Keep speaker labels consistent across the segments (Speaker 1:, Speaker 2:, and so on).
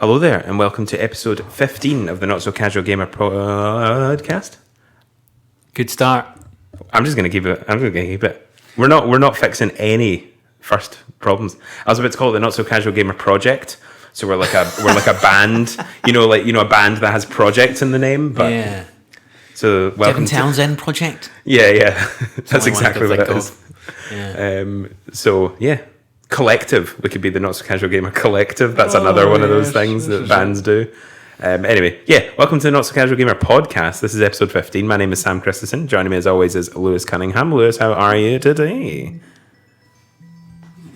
Speaker 1: Hello there, and welcome to episode 15 of the Not So Casual Gamer podcast.
Speaker 2: Good start.
Speaker 1: I'm just going to keep it. We're not fixing any first problems. I was about to call it the Not So Casual Gamer project. So we're like a band, a band that has projects in the name. But
Speaker 2: yeah.
Speaker 1: So welcome
Speaker 2: Devin Townsend project.
Speaker 1: Yeah. That's exactly what it is.
Speaker 2: Yeah.
Speaker 1: Collective. We could be the Not So Casual Gamer collective. That's another one of those things that bands do. Welcome to the Not So Casual Gamer podcast. This is episode 15. My name is Sam Christensen. Joining me as always is Lewis Cunningham. Lewis, how are you today?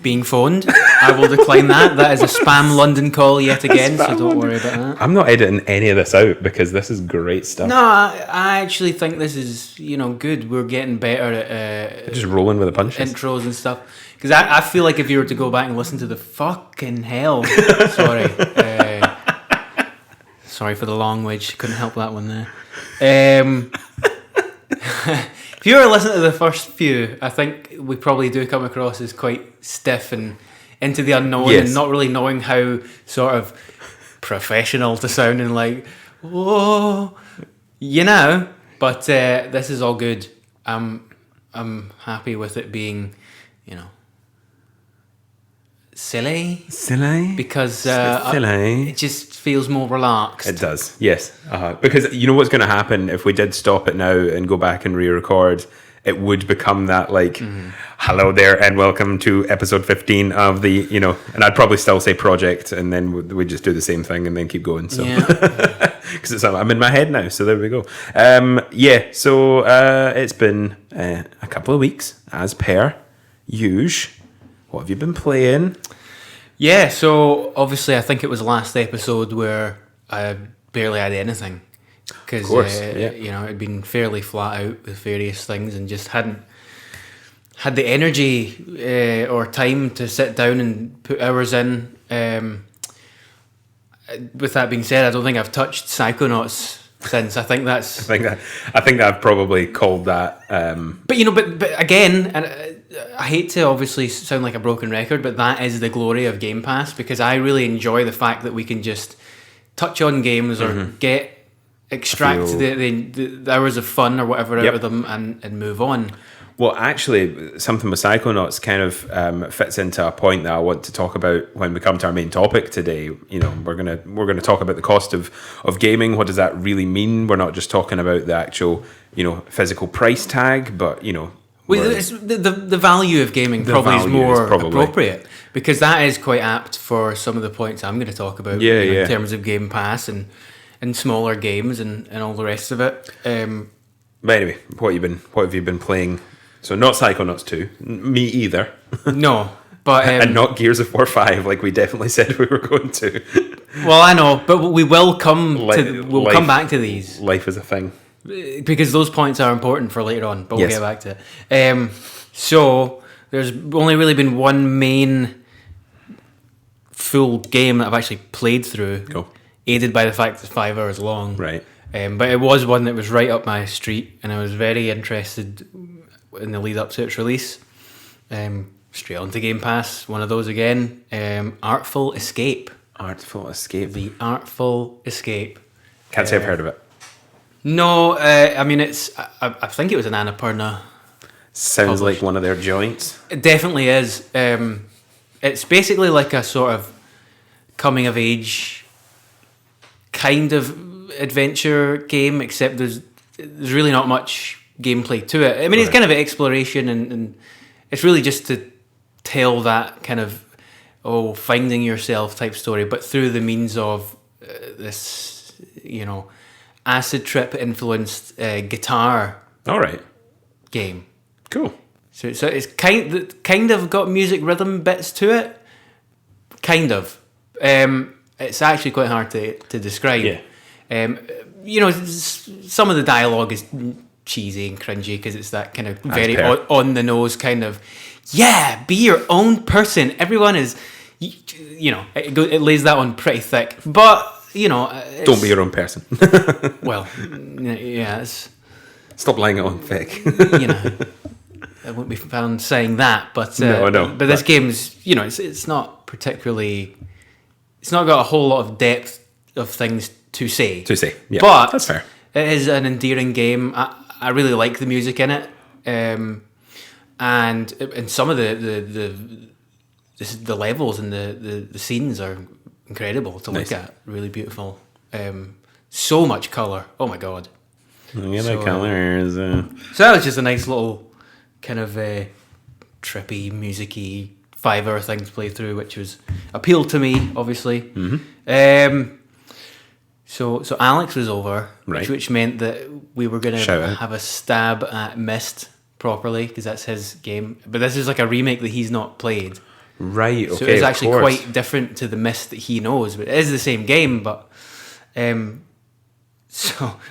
Speaker 2: Being phoned. I will decline that. That is a spam London call yet again, so don't worry about that.
Speaker 1: I'm not editing any of this out because this is great stuff.
Speaker 2: No, I actually think this is, good. We're getting better at
Speaker 1: just rolling with the punches.
Speaker 2: Intros and stuff. Because I feel like if you were to go back and listen to the fucking hell, sorry for the language, couldn't help that one there. If you were listening to the first few, I think we probably do come across as quite stiff and into the unknown,
Speaker 1: yes,
Speaker 2: and not really knowing how sort of professional to sound and like, whoa, But this is all good. I'm happy with it being, silly because it just feels more relaxed.
Speaker 1: It does, yes. Because you know what's going to happen if we did stop it now and go back and re-record, it would become that hello there and welcome to episode 15 of the, and I'd probably still say project, and then we'd just do the same thing and then keep going. So because I'm in my head now, so there we go. So it's been a couple of weeks as per usual. What have you been playing?
Speaker 2: Yeah, so obviously I think it was the last episode where I barely had anything. Because, it'd been fairly flat out with various things and just hadn't had the energy or time to sit down and put hours in. With that being said, I don't think I've touched Psychonauts since. I think I've probably called that. But again, and I hate to obviously sound like a broken record, but that is the glory of Game Pass, because I really enjoy the fact that we can just touch on games or extract the hours of fun or whatever out of them and move on.
Speaker 1: Well, actually, something with Psychonauts kind of fits into a point that I want to talk about when we come to our main topic today. We're gonna talk about the cost of gaming. What does that really mean? We're not just talking about the actual, physical price tag, but
Speaker 2: the value of gaming probably is more appropriate, because that is quite apt for some of the points I'm going to talk about in terms of Game Pass and smaller games and all the rest of it.
Speaker 1: But anyway, what have you been playing? So not Psychonauts 2, me either.
Speaker 2: No, but
Speaker 1: and not Gears of War 5, like we definitely said we were going to.
Speaker 2: Well, I know, but we will come back to these.
Speaker 1: Life is a thing,
Speaker 2: because those points are important for later on. But we'll get back to it. So there's only really been one main full game that I've actually played through.
Speaker 1: Cool.
Speaker 2: Aided by the fact it's 5 hours long.
Speaker 1: Right.
Speaker 2: But it was one that was right up my street, and I was very interested in the lead up to its release. Straight onto Game Pass, one of those again. Artful Escape.
Speaker 1: Artful Escape.
Speaker 2: The Artful Escape.
Speaker 1: Can't say I've heard of it.
Speaker 2: No, it's. I think it was an Annapurna.
Speaker 1: Sounds like one of their joints.
Speaker 2: It definitely is. It's basically like a sort of coming of age kind of adventure game, except there's really not much gameplay to it. I mean, It's kind of an exploration, and it's really just to tell that kind of finding yourself type story, but through the means of this, acid trip influenced guitar.
Speaker 1: All right.
Speaker 2: Game.
Speaker 1: Cool.
Speaker 2: So it's kind of got music rhythm bits to it. Kind of. It's actually quite hard to describe. Yeah. Some of the dialogue is cheesy and cringy because it's that kind of very on the nose kind of, be your own person. Everyone is, it lays that on pretty thick. But,
Speaker 1: don't be your own person.
Speaker 2: Well, yeah.
Speaker 1: Stop lying on thick.
Speaker 2: I wouldn't be found saying that, but
Speaker 1: no.
Speaker 2: But this game's, it's not particularly it's not got a whole lot of depth of things to say.
Speaker 1: Yeah,
Speaker 2: but
Speaker 1: that's fair.
Speaker 2: It is an endearing game. I really like the music in it, and some of the levels and the scenes are incredible to look at. Really beautiful. So much color. Oh my god.
Speaker 1: The colors.
Speaker 2: So that was just a nice little kind of trippy, musicy 5-hour thing to play through, which was appealed to me, obviously.
Speaker 1: Mm-hmm.
Speaker 2: So Alex was over,
Speaker 1: Right.
Speaker 2: which meant that we were going to have a stab at Myst properly, because that's his game. But this is like a remake that he's not played.
Speaker 1: Right, okay.
Speaker 2: So it's actually quite different to the Myst that he knows. But it is the same game, but... Did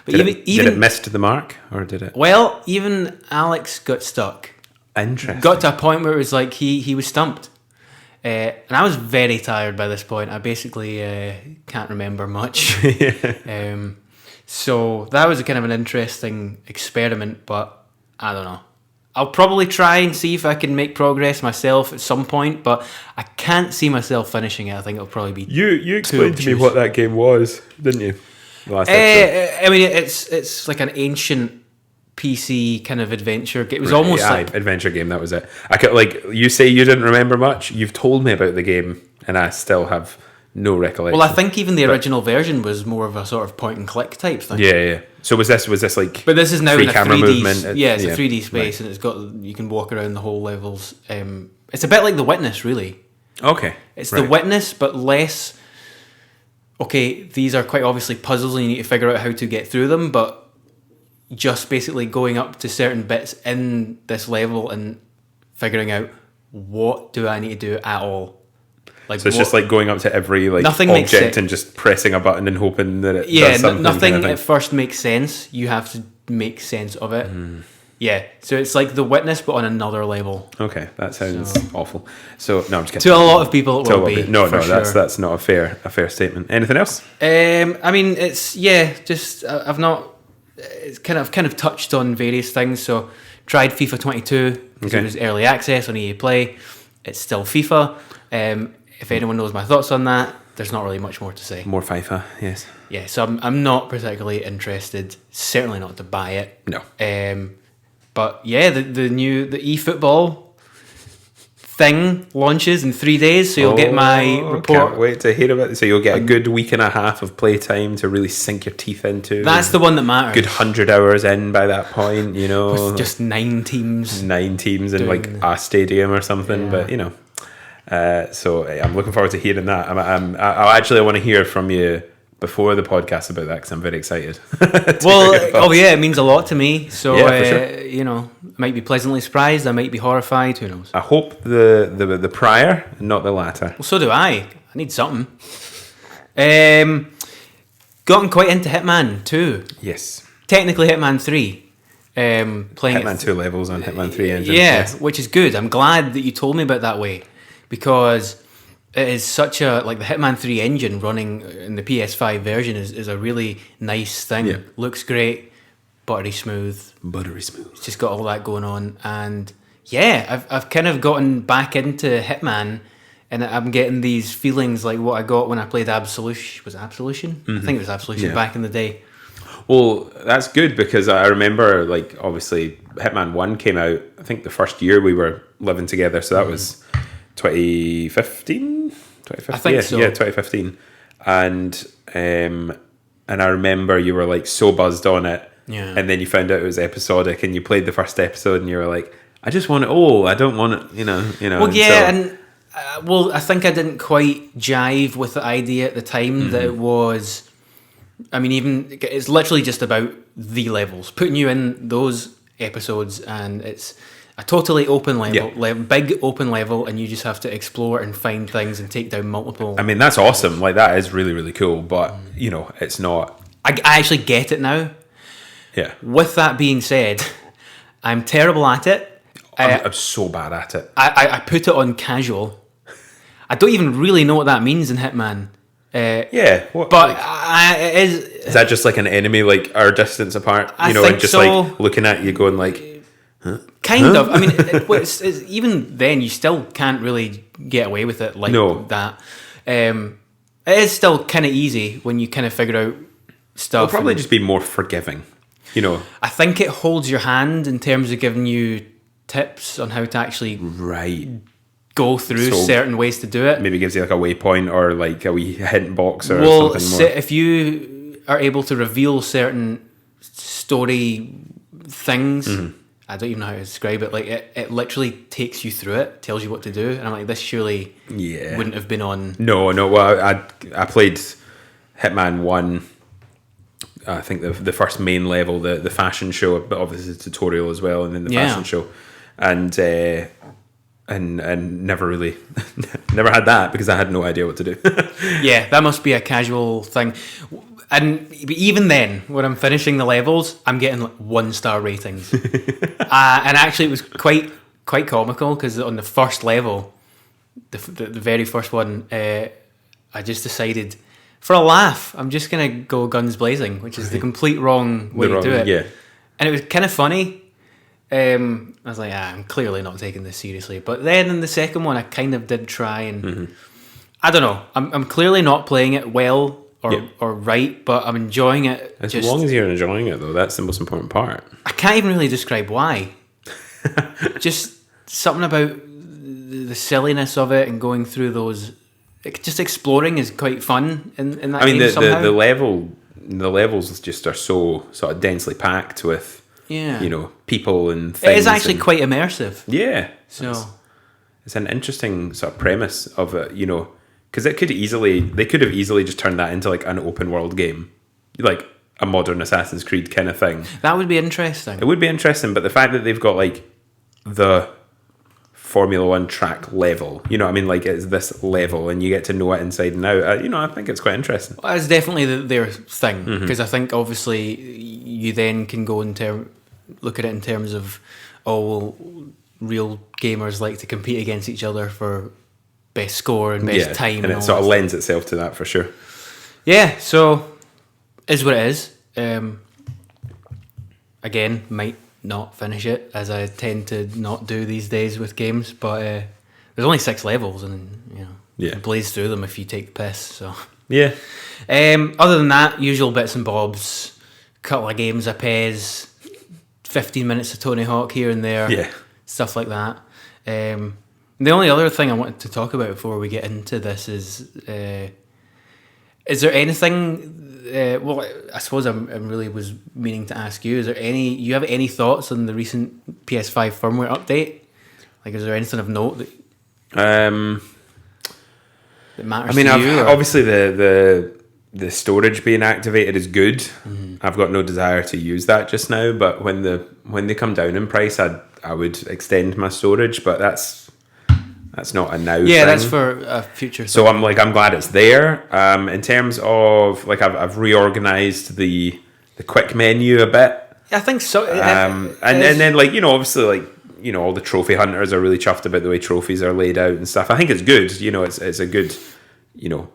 Speaker 2: it
Speaker 1: miss the mark, or did it?
Speaker 2: Well, even Alex got stuck.
Speaker 1: Interesting.
Speaker 2: Got to a point where it was like he was stumped. And I was very tired by this point. I basically can't remember much. So that was a kind of an interesting experiment, but I don't know. I'll probably try and see if I can make progress myself at some point, but I can't see myself finishing it. I think it'll probably be
Speaker 1: You explained to me what that game was, didn't you? Last episode.
Speaker 2: I mean, it's like an ancient PC kind of adventure game. It was almost like
Speaker 1: adventure game. That was it. I could, like, you say you didn't remember much. You've told me about the game, and I still have no recollection.
Speaker 2: Well, I think even the original version was more of a sort of point and click type thing.
Speaker 1: Yeah. So was this like?
Speaker 2: But this is now in a 3D
Speaker 1: movement.
Speaker 2: Yeah, it's a 3D space, and it's got, you can walk around the whole levels. It's a bit like The Witness, really.
Speaker 1: Okay.
Speaker 2: It's The Witness, but less. Okay, these are quite obviously puzzles, and you need to figure out how to get through them, but just basically going up to certain bits in this level and figuring out, what do I need to do at all? Like,
Speaker 1: so it's just like going up to every object and just pressing a button and hoping that it does something.
Speaker 2: Nothing
Speaker 1: kind of
Speaker 2: at first makes sense. You have to make sense of it. Yeah, so it's like The Witness, but on another level.
Speaker 1: Okay, that sounds awful. So no, I'm just kidding.
Speaker 2: To a lot of people, it will be.
Speaker 1: No,
Speaker 2: sure.
Speaker 1: that's not a fair statement. Anything else?
Speaker 2: I mean, it's just I've not. It's kind of touched on various things. So tried FIFA 22 because it was early access on EA Play. It's still FIFA. If anyone knows my thoughts on that, there's not really much more to say.
Speaker 1: More FIFA, yes.
Speaker 2: Yeah, so I'm not particularly interested. Certainly not to buy it.
Speaker 1: No.
Speaker 2: But yeah, the eFootball thing launches in 3 days, so you'll get my report.
Speaker 1: Can't wait to hear about it. So you'll get a good week and a half of playtime to really sink your teeth into.
Speaker 2: That's the one that matters.
Speaker 1: Good 100 hours in by that point, you know.
Speaker 2: With just 9 teams.
Speaker 1: 9 teams in like a stadium or something, but you know. So I'm looking forward to hearing that. I want to hear from you before the podcast about that, because I'm very excited.
Speaker 2: It means a lot to me. So
Speaker 1: for sure.
Speaker 2: you know, I might be pleasantly surprised. I might be horrified. Who knows?
Speaker 1: I hope the prior, not the latter.
Speaker 2: Well, so do I. I need something. Gotten quite into Hitman 2.
Speaker 1: Yes.
Speaker 2: Technically Hitman 3. Playing
Speaker 1: Hitman 2 levels on Hitman 3 engine.
Speaker 2: Yeah, which is good. I'm glad that you told me about that way, because it is such a, like, the Hitman 3 engine running in the PS5 version is a really nice thing.
Speaker 1: Yeah.
Speaker 2: Looks great, buttery smooth. It's just got all that going on, and yeah, I've kind of gotten back into Hitman, and I'm getting these feelings like what I got when I played Absolution. Was it Absolution? Mm-hmm. I think it was Absolution back in the day.
Speaker 1: Well, that's good, because I remember, like, obviously Hitman 1 came out, I think the first year we were living together, so that was 2015?
Speaker 2: I think so.
Speaker 1: Yeah, 2015. And I remember you were like so buzzed on it.
Speaker 2: Yeah.
Speaker 1: And then you found out it was episodic, and you played the first episode and you were like, I just want it all. I don't want it, you know.
Speaker 2: Well, yeah, I think I didn't quite jive with the idea at the time that it was, I mean, even, it's literally just about the levels, putting you in those episodes, and it's a totally open level, big open level, and you just have to explore and find things and take down multiple.
Speaker 1: I mean, that's awesome. Like, that is really, really cool. But, you know, it's not.
Speaker 2: I actually get it now.
Speaker 1: Yeah.
Speaker 2: With that being said, I'm terrible at it.
Speaker 1: I'm so bad at it.
Speaker 2: I put it on casual. I don't even really know what that means in Hitman.
Speaker 1: Yeah.
Speaker 2: But like, it is.
Speaker 1: Is that just like an enemy, like, our distance apart? You know, and just like looking at you going like, huh?
Speaker 2: Kind of. I mean, it's, even then, you still can't really get away with it like that. It is still kind of easy when you kind of figure out stuff.
Speaker 1: It'll probably just be more forgiving, you know.
Speaker 2: I think it holds your hand in terms of giving you tips on how to actually go through certain ways to do it.
Speaker 1: Maybe gives you like a waypoint or like a wee hint box or something more.
Speaker 2: If you are able to reveal certain story things, I don't even know how to describe it. Like it literally takes you through it, tells you what to do, and I'm like, this surely wouldn't have been on.
Speaker 1: No. Well, I played Hitman 1. I think the first main level, the fashion show, but obviously the tutorial as well, and then the fashion show, and never really, never had that because I had no idea what to do.
Speaker 2: Yeah, that must be a casual thing. And even then, when I'm finishing the levels, I'm getting like 1-star ratings. And actually, it was quite comical because on the first level, the very first one, I just decided, for a laugh, I'm just going to go guns blazing, which is the complete wrong way to do it.
Speaker 1: Yeah.
Speaker 2: And it was kind of funny. I was like, I'm clearly not taking this seriously. But then in the second one, I kind of did try and... I don't know. I'm clearly not playing it well or right, but I'm enjoying it.
Speaker 1: As long as you're enjoying it, though, that's the most important part.
Speaker 2: I can't even really describe why. Just something about the silliness of it and going through those... Just exploring is quite fun in that game somehow.
Speaker 1: The levels just are so sort of densely packed with... you know, people and things.
Speaker 2: It is actually quite immersive.
Speaker 1: Yeah.
Speaker 2: So
Speaker 1: it's an interesting sort of premise of it, you know, because they could have easily just turned that into like an open world game, like a modern Assassin's Creed kind of thing.
Speaker 2: That would be interesting.
Speaker 1: It would be interesting, but the fact that they've got like the Formula One track level, you know what I mean? Like it's this level and you get to know it inside and out. You know, I think it's quite interesting.
Speaker 2: Well, it's definitely their thing because I think obviously you then can go look at it in terms of, real gamers like to compete against each other for best score and best time.
Speaker 1: And it sort of lends itself to that for sure.
Speaker 2: Yeah, so is what it is. Again, might not finish it as I tend to not do these days with games, but there's only 6 levels and you can blaze through them if you take the piss. So
Speaker 1: yeah.
Speaker 2: Other than that, usual bits and bobs, couple of games of Pez, 15 minutes of Tony Hawk here and there, stuff like that. The only other thing I wanted to talk about before we get into this is there anything? Well, I suppose I really was meaning to ask you. You have any thoughts on the recent PS5 firmware update? Like, is there anything of note that matters? I mean,
Speaker 1: to you? Obviously the storage being activated is good. I've got no desire to use that just now, but when they come down in price, I would extend my storage, but that's not a now thing.
Speaker 2: That's for a future.
Speaker 1: So I'm glad it's there. In terms of like I've reorganized the quick menu a bit.
Speaker 2: I think so.
Speaker 1: And then like, you know, obviously like, you know, all the trophy hunters are really chuffed about the way trophies are laid out and stuff. I think it's good. You know, it's a good, you know,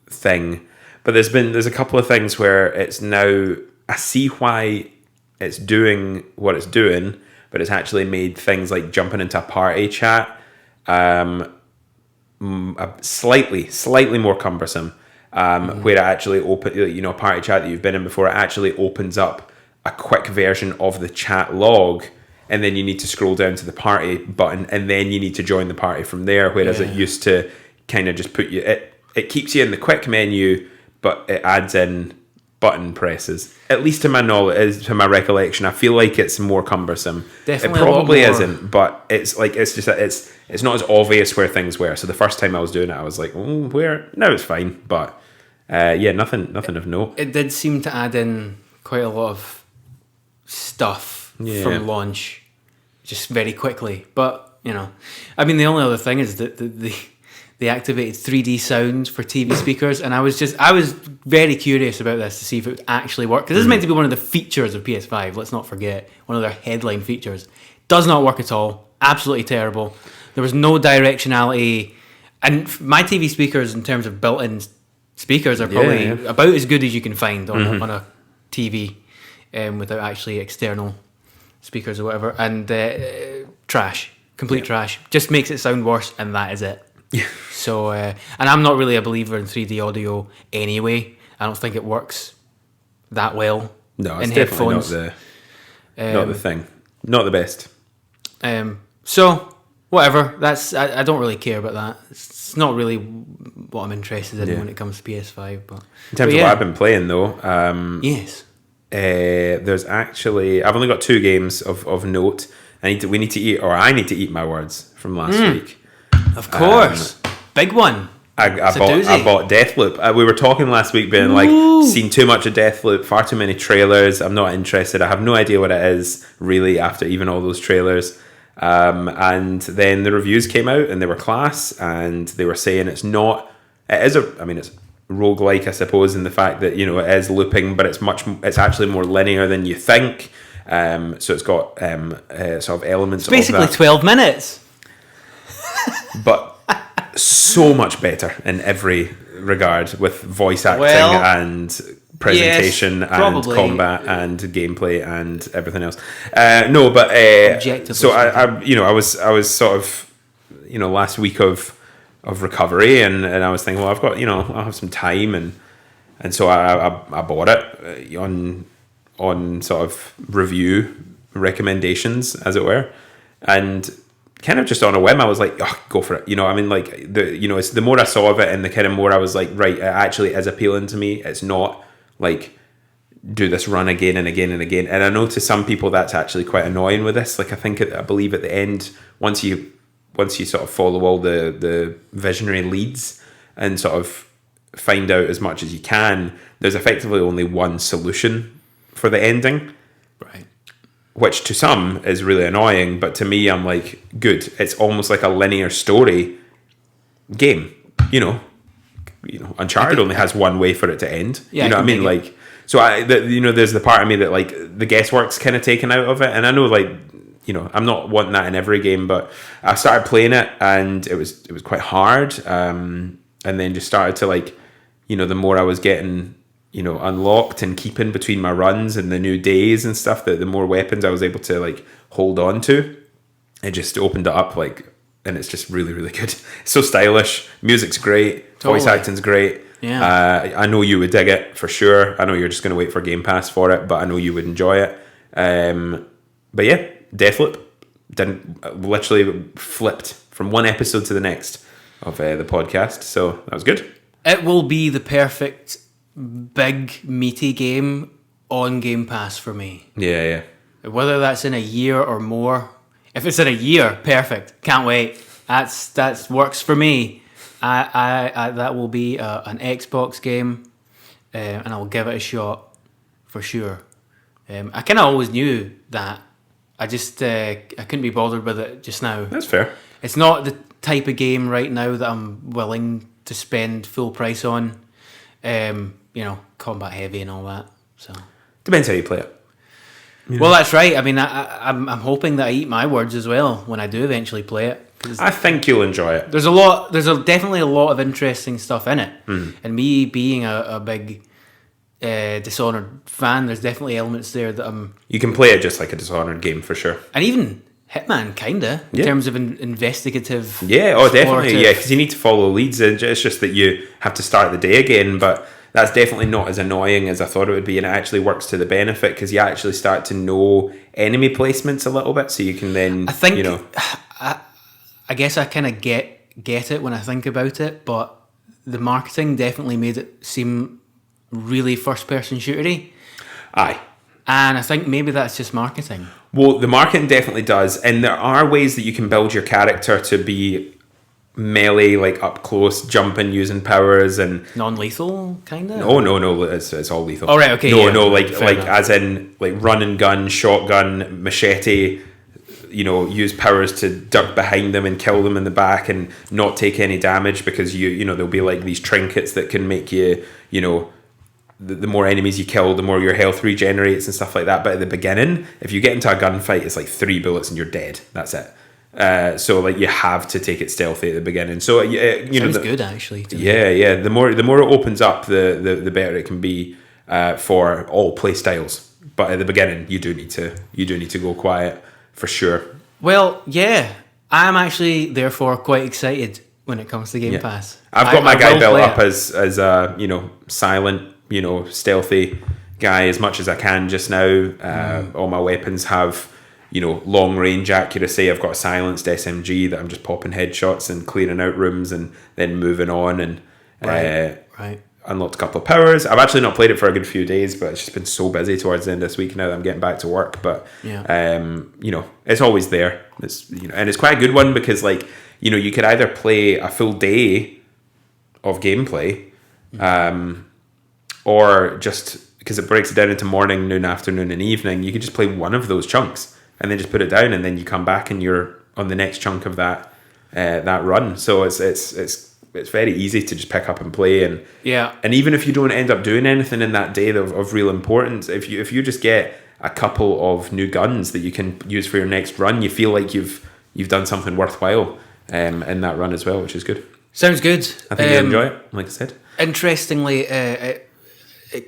Speaker 1: thing. But there's a couple of things where it's now, I see why it's doing what it's doing, but it's actually made things like jumping into a party chat slightly more cumbersome. Where it actually a party chat that you've been in before, it actually opens up a quick version of the chat log, and then you need to scroll down to the party button, and then you need to join the party from there. Whereas it used to kind of just put you, it keeps you in the quick menu, but it adds in button presses. At least to my knowledge, to my recollection, I feel like it's more cumbersome.
Speaker 2: Definitely,
Speaker 1: it probably isn't, but it's like it's not as obvious where things were. So the first time I was doing it, I was like, where? No, it's fine, but nothing of note.
Speaker 2: It did seem to add in quite a lot of stuff from launch, just very quickly. But you know, I mean, the only other thing is that they activated 3D sounds for TV speakers, and I was very curious about this to see if it would actually work, because this is meant to be one of the features of PS5. Let's not forget, one of their headline features. Does not work at all. Absolutely terrible. There was no directionality, and my TV speakers, in terms of built-in speakers, are probably about as good as you can find on a TV, without actually external speakers or whatever. And trash, complete trash. Just makes it sound worse, and that is it. So, and I'm not really a believer in 3D audio anyway. I don't think it works that well.
Speaker 1: No, it's
Speaker 2: in
Speaker 1: definitely
Speaker 2: headphones.
Speaker 1: not the thing. Not the best.
Speaker 2: So whatever. I don't really care about that. It's not really what I'm interested in when it comes to PS5. But
Speaker 1: in terms of what I've been playing, though,
Speaker 2: yes,
Speaker 1: there's actually I've only got 2 games of note. I need to eat my words from last week.
Speaker 2: Of course, big one.
Speaker 1: I bought Deathloop. We were talking last week, being like, seen too much of Deathloop, far too many trailers. I'm not interested. I have no idea what it is really after even all those trailers. And then the reviews came out and they were class, and they were saying it's roguelike, I suppose, in the fact that, it is looping, but it's actually more linear than you think. So it's got sort of elements. It's
Speaker 2: basically
Speaker 1: of that.
Speaker 2: 12 minutes.
Speaker 1: But so much better in every regard, with voice acting and presentation and combat and gameplay and everything else. So I was sort of, last week of recovery, and I was thinking, well, I've got, I'll have some time, and so I bought it on sort of review recommendations, as it were, and kind of just on a whim, I was like, oh, go for it. It's the more I saw of it, and the kind of more I was like, right, it actually is appealing to me. It's not like do this run again and again and again. And I know to some people that's actually quite annoying with this. Like, I believe at the end, once you sort of follow all the visionary leads and sort of find out as much as you can, there's effectively only one solution for the ending.
Speaker 2: Right. Which
Speaker 1: to some is really annoying, but to me, I'm like, good. It's almost like a linear story game. Uncharted only has one way for it to end.
Speaker 2: Yeah,
Speaker 1: you know what I mean? Like, so there's the part of me that, like, the guesswork's kind of taken out of it, and I know, like, I'm not wanting that in every game, but I started playing it, and it was quite hard, and then just started to, like, the more I was getting, unlocked and keeping between my runs and the new days and stuff, the more weapons I was able to, like, hold on to. It just opened it up, like, and it's just really, really good. It's so stylish. Music's great.
Speaker 2: Totally.
Speaker 1: Voice acting's great.
Speaker 2: Yeah.
Speaker 1: I know you would dig it for sure. I know you're just going to wait for Game Pass for it, but I know you would enjoy it. But yeah, Deathloop literally flipped from one episode to the next of the podcast, so that was good.
Speaker 2: It will be the perfect big meaty game on Game Pass for me.
Speaker 1: Yeah.
Speaker 2: Whether that's in a year or more. If it's in a year, perfect. Can't wait. That works for me. I that will be an Xbox game, and I'll give it a shot for sure. I kind of always knew that. I just I couldn't be bothered with it just now.
Speaker 1: That's fair.
Speaker 2: It's not the type of game right now that I'm willing to spend full price on. Combat heavy and all that. So
Speaker 1: depends how you play it.
Speaker 2: Well, that's right. I mean, I'm hoping that I eat my words as well when I do eventually play it.
Speaker 1: I think you'll enjoy it.
Speaker 2: There's definitely a lot of interesting stuff in it. And me being a big Dishonored fan, there's definitely elements there that
Speaker 1: you can play it just like a Dishonored game for sure.
Speaker 2: And even Hitman, kinda, in terms of investigative.
Speaker 1: Yeah, definitely. Yeah, because you need to follow leads. It's just that you have to start the day again, but that's definitely not as annoying as I thought it would be, and it actually works to the benefit because you actually start to know enemy placements a little bit, so you can then,
Speaker 2: I think, I guess I kind of get it when I think about it, but the marketing definitely made it seem really first-person shootery.
Speaker 1: Aye.
Speaker 2: And I think maybe that's just marketing.
Speaker 1: Well, the marketing definitely does, and there are ways that you can build your character to be melee, like up close, jumping, using powers, and
Speaker 2: non-lethal, kind of.
Speaker 1: No, it's all lethal.
Speaker 2: All right, okay.
Speaker 1: Like as in like run and gun, shotgun, machete. Use powers to duck behind them and kill them in the back and not take any damage because there'll be like these trinkets that can make you the more enemies you kill, the more your health regenerates and stuff like that. But at the beginning, if you get into a gunfight, it's like 3 bullets and you're dead. That's it. So like you have to take it stealthy at the beginning. So
Speaker 2: sounds good actually.
Speaker 1: Yeah. The more it opens up, the better it can be for all play styles. But at the beginning, you do need to go quiet for sure.
Speaker 2: Well, yeah, I'm actually therefore quite excited when it comes to Game Pass.
Speaker 1: I've got my guy
Speaker 2: will
Speaker 1: built
Speaker 2: play
Speaker 1: up
Speaker 2: it.
Speaker 1: as a silent, stealthy guy as much as I can just now. All my weapons have long range accuracy. I've got a silenced SMG that I'm just popping headshots and clearing out rooms and then moving on and
Speaker 2: Right.
Speaker 1: unlocked a couple of powers. I've actually not played it for a good few days, but it's just been so busy towards the end of this week now that I'm getting back to work. But it's always there. It's and it's quite a good one because you could either play a full day of gameplay, or just because it breaks it down into morning, noon, afternoon, and evening. You could just play one of those chunks and then just put it down, and then you come back and you're on the next chunk of that run. So it's very easy to just pick up and play, and even if you don't end up doing anything in that day of real importance, if you just get a couple of new guns that you can use for your next run, you feel like you've done something worthwhile in that run as well, which is good.
Speaker 2: Sounds good.
Speaker 1: I think you'll enjoy it, like I said.
Speaker 2: Interestingly, it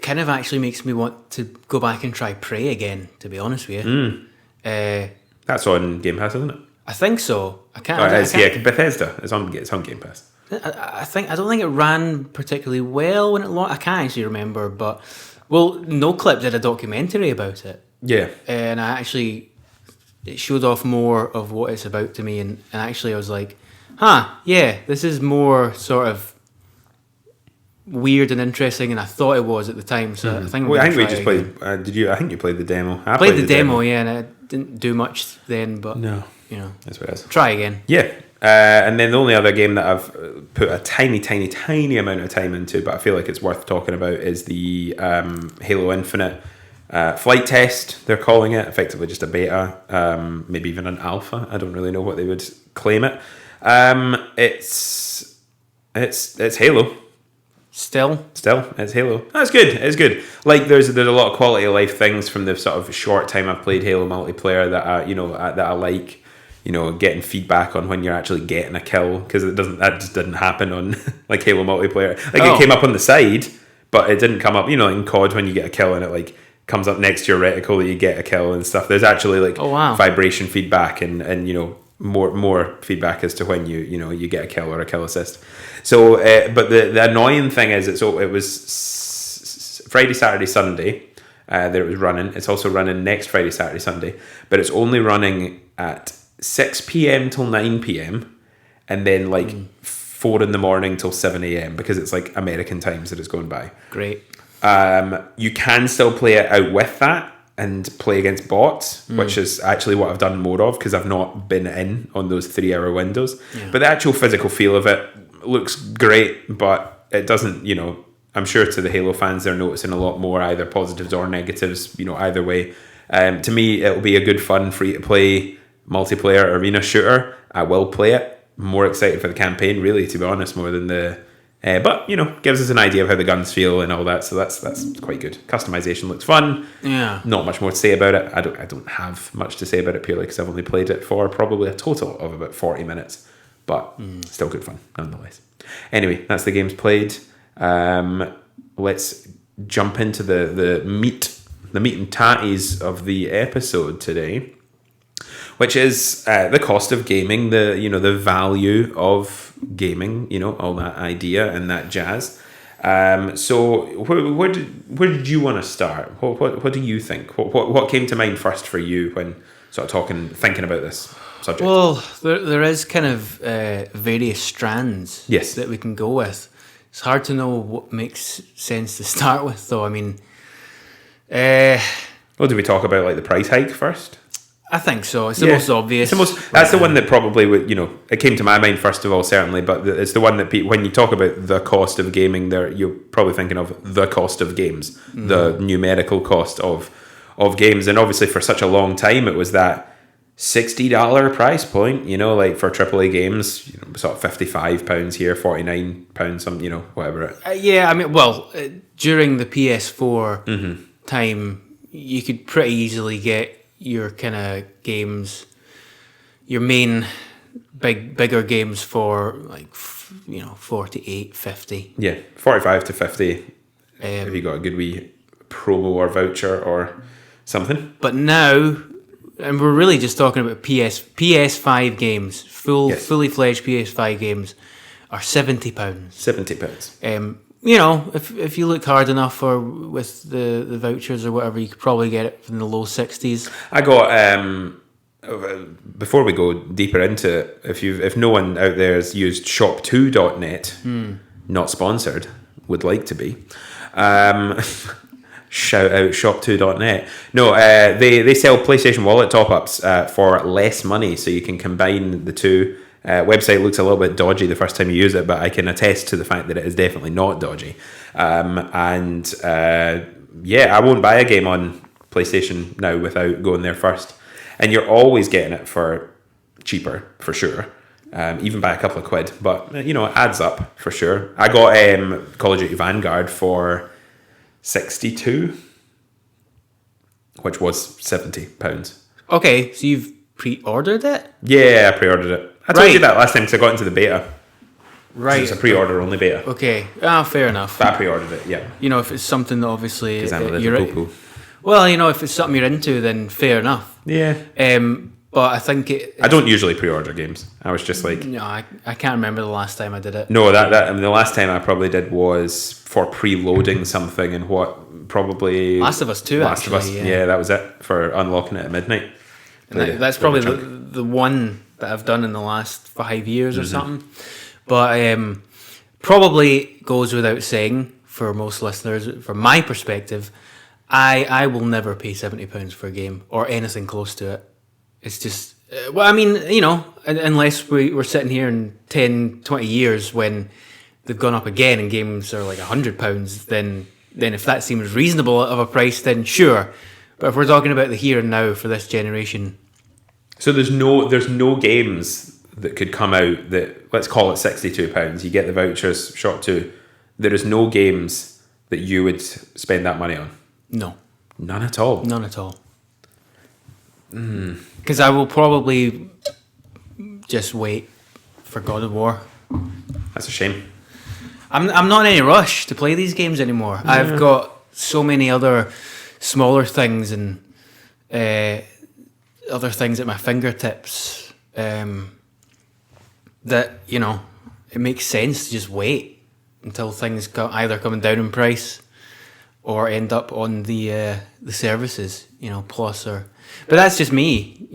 Speaker 2: kind of actually makes me want to go back and try Prey again, to be honest with you.
Speaker 1: That's on Game Pass, isn't it?
Speaker 2: I think so.
Speaker 1: Bethesda. It's on Game Pass.
Speaker 2: I don't think it ran particularly well when it launched. I can't actually remember, but NoClip did a documentary about it.
Speaker 1: Yeah,
Speaker 2: and it showed off more of what it's about to me, and actually I was like, this is more sort of weird and interesting than I thought it was at the time. So I think
Speaker 1: I think we just played. I think you played the demo. I
Speaker 2: played the demo, and I didn't do much then. But
Speaker 1: no, that's what it is.
Speaker 2: Try again.
Speaker 1: Yeah, and then the only other game that I've put a tiny, tiny, tiny amount of time into, but I feel like it's worth talking about, is the Halo Infinite flight test. They're calling it, effectively just a beta, maybe even an alpha. I don't really know what they would claim it. It's Halo. Still, it's Halo. That's good. It's good. Like there's a lot of quality of life things from the sort of short time I've played Halo multiplayer that I like. Getting feedback on when you're actually getting a kill, because that just didn't happen on like Halo multiplayer. It came up on the side, but it didn't come up. In COD when you get a kill and it comes up next to your reticle that you get a kill and stuff. There's actually vibration feedback and more feedback as to when you get a kill or a kill assist. So, but the annoying thing is, it was Friday, Saturday, Sunday that it was running. It's also running next Friday, Saturday, Sunday, but it's only running at 6 p.m. till 9 p.m. and then 4 in the morning till 7 a.m. because it's American times that it's going by.
Speaker 2: Great.
Speaker 1: You can still play it out with that and play against bots, which is actually what I've done more of because I've not been in on those 3-hour windows. Yeah. But the actual physical feel of it looks great, but it doesn't, I'm sure to the Halo fans, they're noticing a lot more either positives or negatives, either way. To me, it'll be a good fun, free-to-play multiplayer arena shooter. I will play it. More excited for the campaign, really, to be honest, more than the... but gives us an idea of how the guns feel and all that, so that's quite good. Customization looks fun.
Speaker 2: Yeah.
Speaker 1: Not much more to say about it. I don't have much to say about it purely because I've only played it for probably a total of about 40 minutes, but still good fun nonetheless. Anyway, that's the games played. Let's jump into the meat and tatties of the episode today, which is the cost of gaming, the value of gaming, all that idea and that jazz. So where did you want to start? What do you think? What came to mind first for you when sort of thinking about this subject?
Speaker 2: Well, there is kind of various strands that we can go with. It's hard to know what makes sense to start with, though. I mean,
Speaker 1: well, do we talk about the price hike first?
Speaker 2: I think so. It's the most obvious.
Speaker 1: That's the one that probably would, it came to my mind first of all, certainly, but it's the one that when you talk about the cost of gaming, you're probably thinking of the cost of games, the numerical cost of games. And obviously for such a long time, it was that $60 price point, for AAA games, sort of £55 here, £49, whatever.
Speaker 2: Yeah, I mean, during the PS4 time, you could pretty easily get your kind of games, your main bigger games for 48, 50.
Speaker 1: Yeah, 45 to 50. Have you got a good wee promo or voucher or something?
Speaker 2: But now, and we're really just talking about PS5 games, fully fledged PS5 games. are £70.
Speaker 1: £70.
Speaker 2: If you look hard enough, or with the vouchers or whatever, you could probably get it in the low 60s.
Speaker 1: I got before we go deeper into it, if no one out there has used shop2.net, not sponsored, would like to be. Shout out shop2.net. No, they sell PlayStation Wallet top-ups for less money, so you can combine the two. Website looks a little bit dodgy the first time you use it, but I can attest to the fact that it is definitely not dodgy. I won't buy a game on PlayStation now without going there first. And you're always getting it for cheaper, for sure. Even by a couple of quid, but it adds up for sure. I got Call of Duty Vanguard for £62, which was £70.
Speaker 2: Okay, so you've pre-ordered it?
Speaker 1: Yeah, I pre-ordered it. I told you that last time because I got into the beta.
Speaker 2: Right.
Speaker 1: So it's a pre-order only beta.
Speaker 2: Okay. Fair enough.
Speaker 1: But I pre-ordered it, yeah.
Speaker 2: If it's something that obviously
Speaker 1: Because I'm a
Speaker 2: you're
Speaker 1: little poo-poo.
Speaker 2: Well, if it's something you're into, then fair enough.
Speaker 1: Yeah.
Speaker 2: But I think
Speaker 1: I don't usually pre-order games. I was just like...
Speaker 2: No, I can't remember the last time I did it.
Speaker 1: No, the last time I probably did was for preloading something, and probably...
Speaker 2: Last of Us 2,
Speaker 1: Last of Us, yeah, that was it, for unlocking it at midnight.
Speaker 2: And that's probably the one that I've done in the last 5 years or something. But probably goes without saying for most listeners, from my perspective, I will never pay £70 for a game or anything close to it. It's just, unless we're sitting here in 10, 20 years when they've gone up again and games are like £100, then if that seems reasonable of a price, then sure. But if we're talking about the here and now for this generation...
Speaker 1: So there's no games that could come out that, let's call it £62, you get the vouchers, shot to, there is no games that you would spend that money on?
Speaker 2: No.
Speaker 1: None at all?
Speaker 2: None at all. Because I will probably just wait for God of War.
Speaker 1: That's a shame.
Speaker 2: I'm not in any rush to play these games anymore. Yeah. I've got so many other smaller things and other things at my fingertips that it makes sense to just wait until things either coming down in price or end up on the services, Plus or. But that's just me,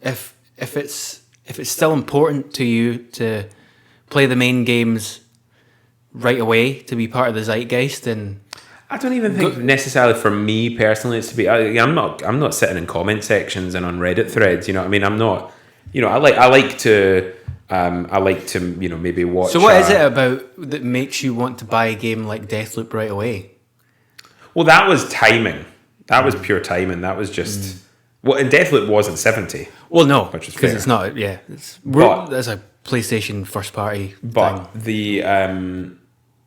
Speaker 2: If it's still important to you to play the main games right away to be part of the zeitgeist, then
Speaker 1: I don't even think necessarily for me personally it's to be. I'm not sitting in comment sections and on Reddit threads. You know what I mean? I'm not. I like to maybe watch.
Speaker 2: So what is it about that makes you want to buy a game like Deathloop right away?
Speaker 1: Well, that was timing. That was pure timing. That was just. Well, and Deathloop wasn't 70.
Speaker 2: Well, no,
Speaker 1: which is
Speaker 2: because
Speaker 1: fair.
Speaker 2: It's not. Yeah, that's a PlayStation first party.
Speaker 1: But
Speaker 2: thing.
Speaker 1: The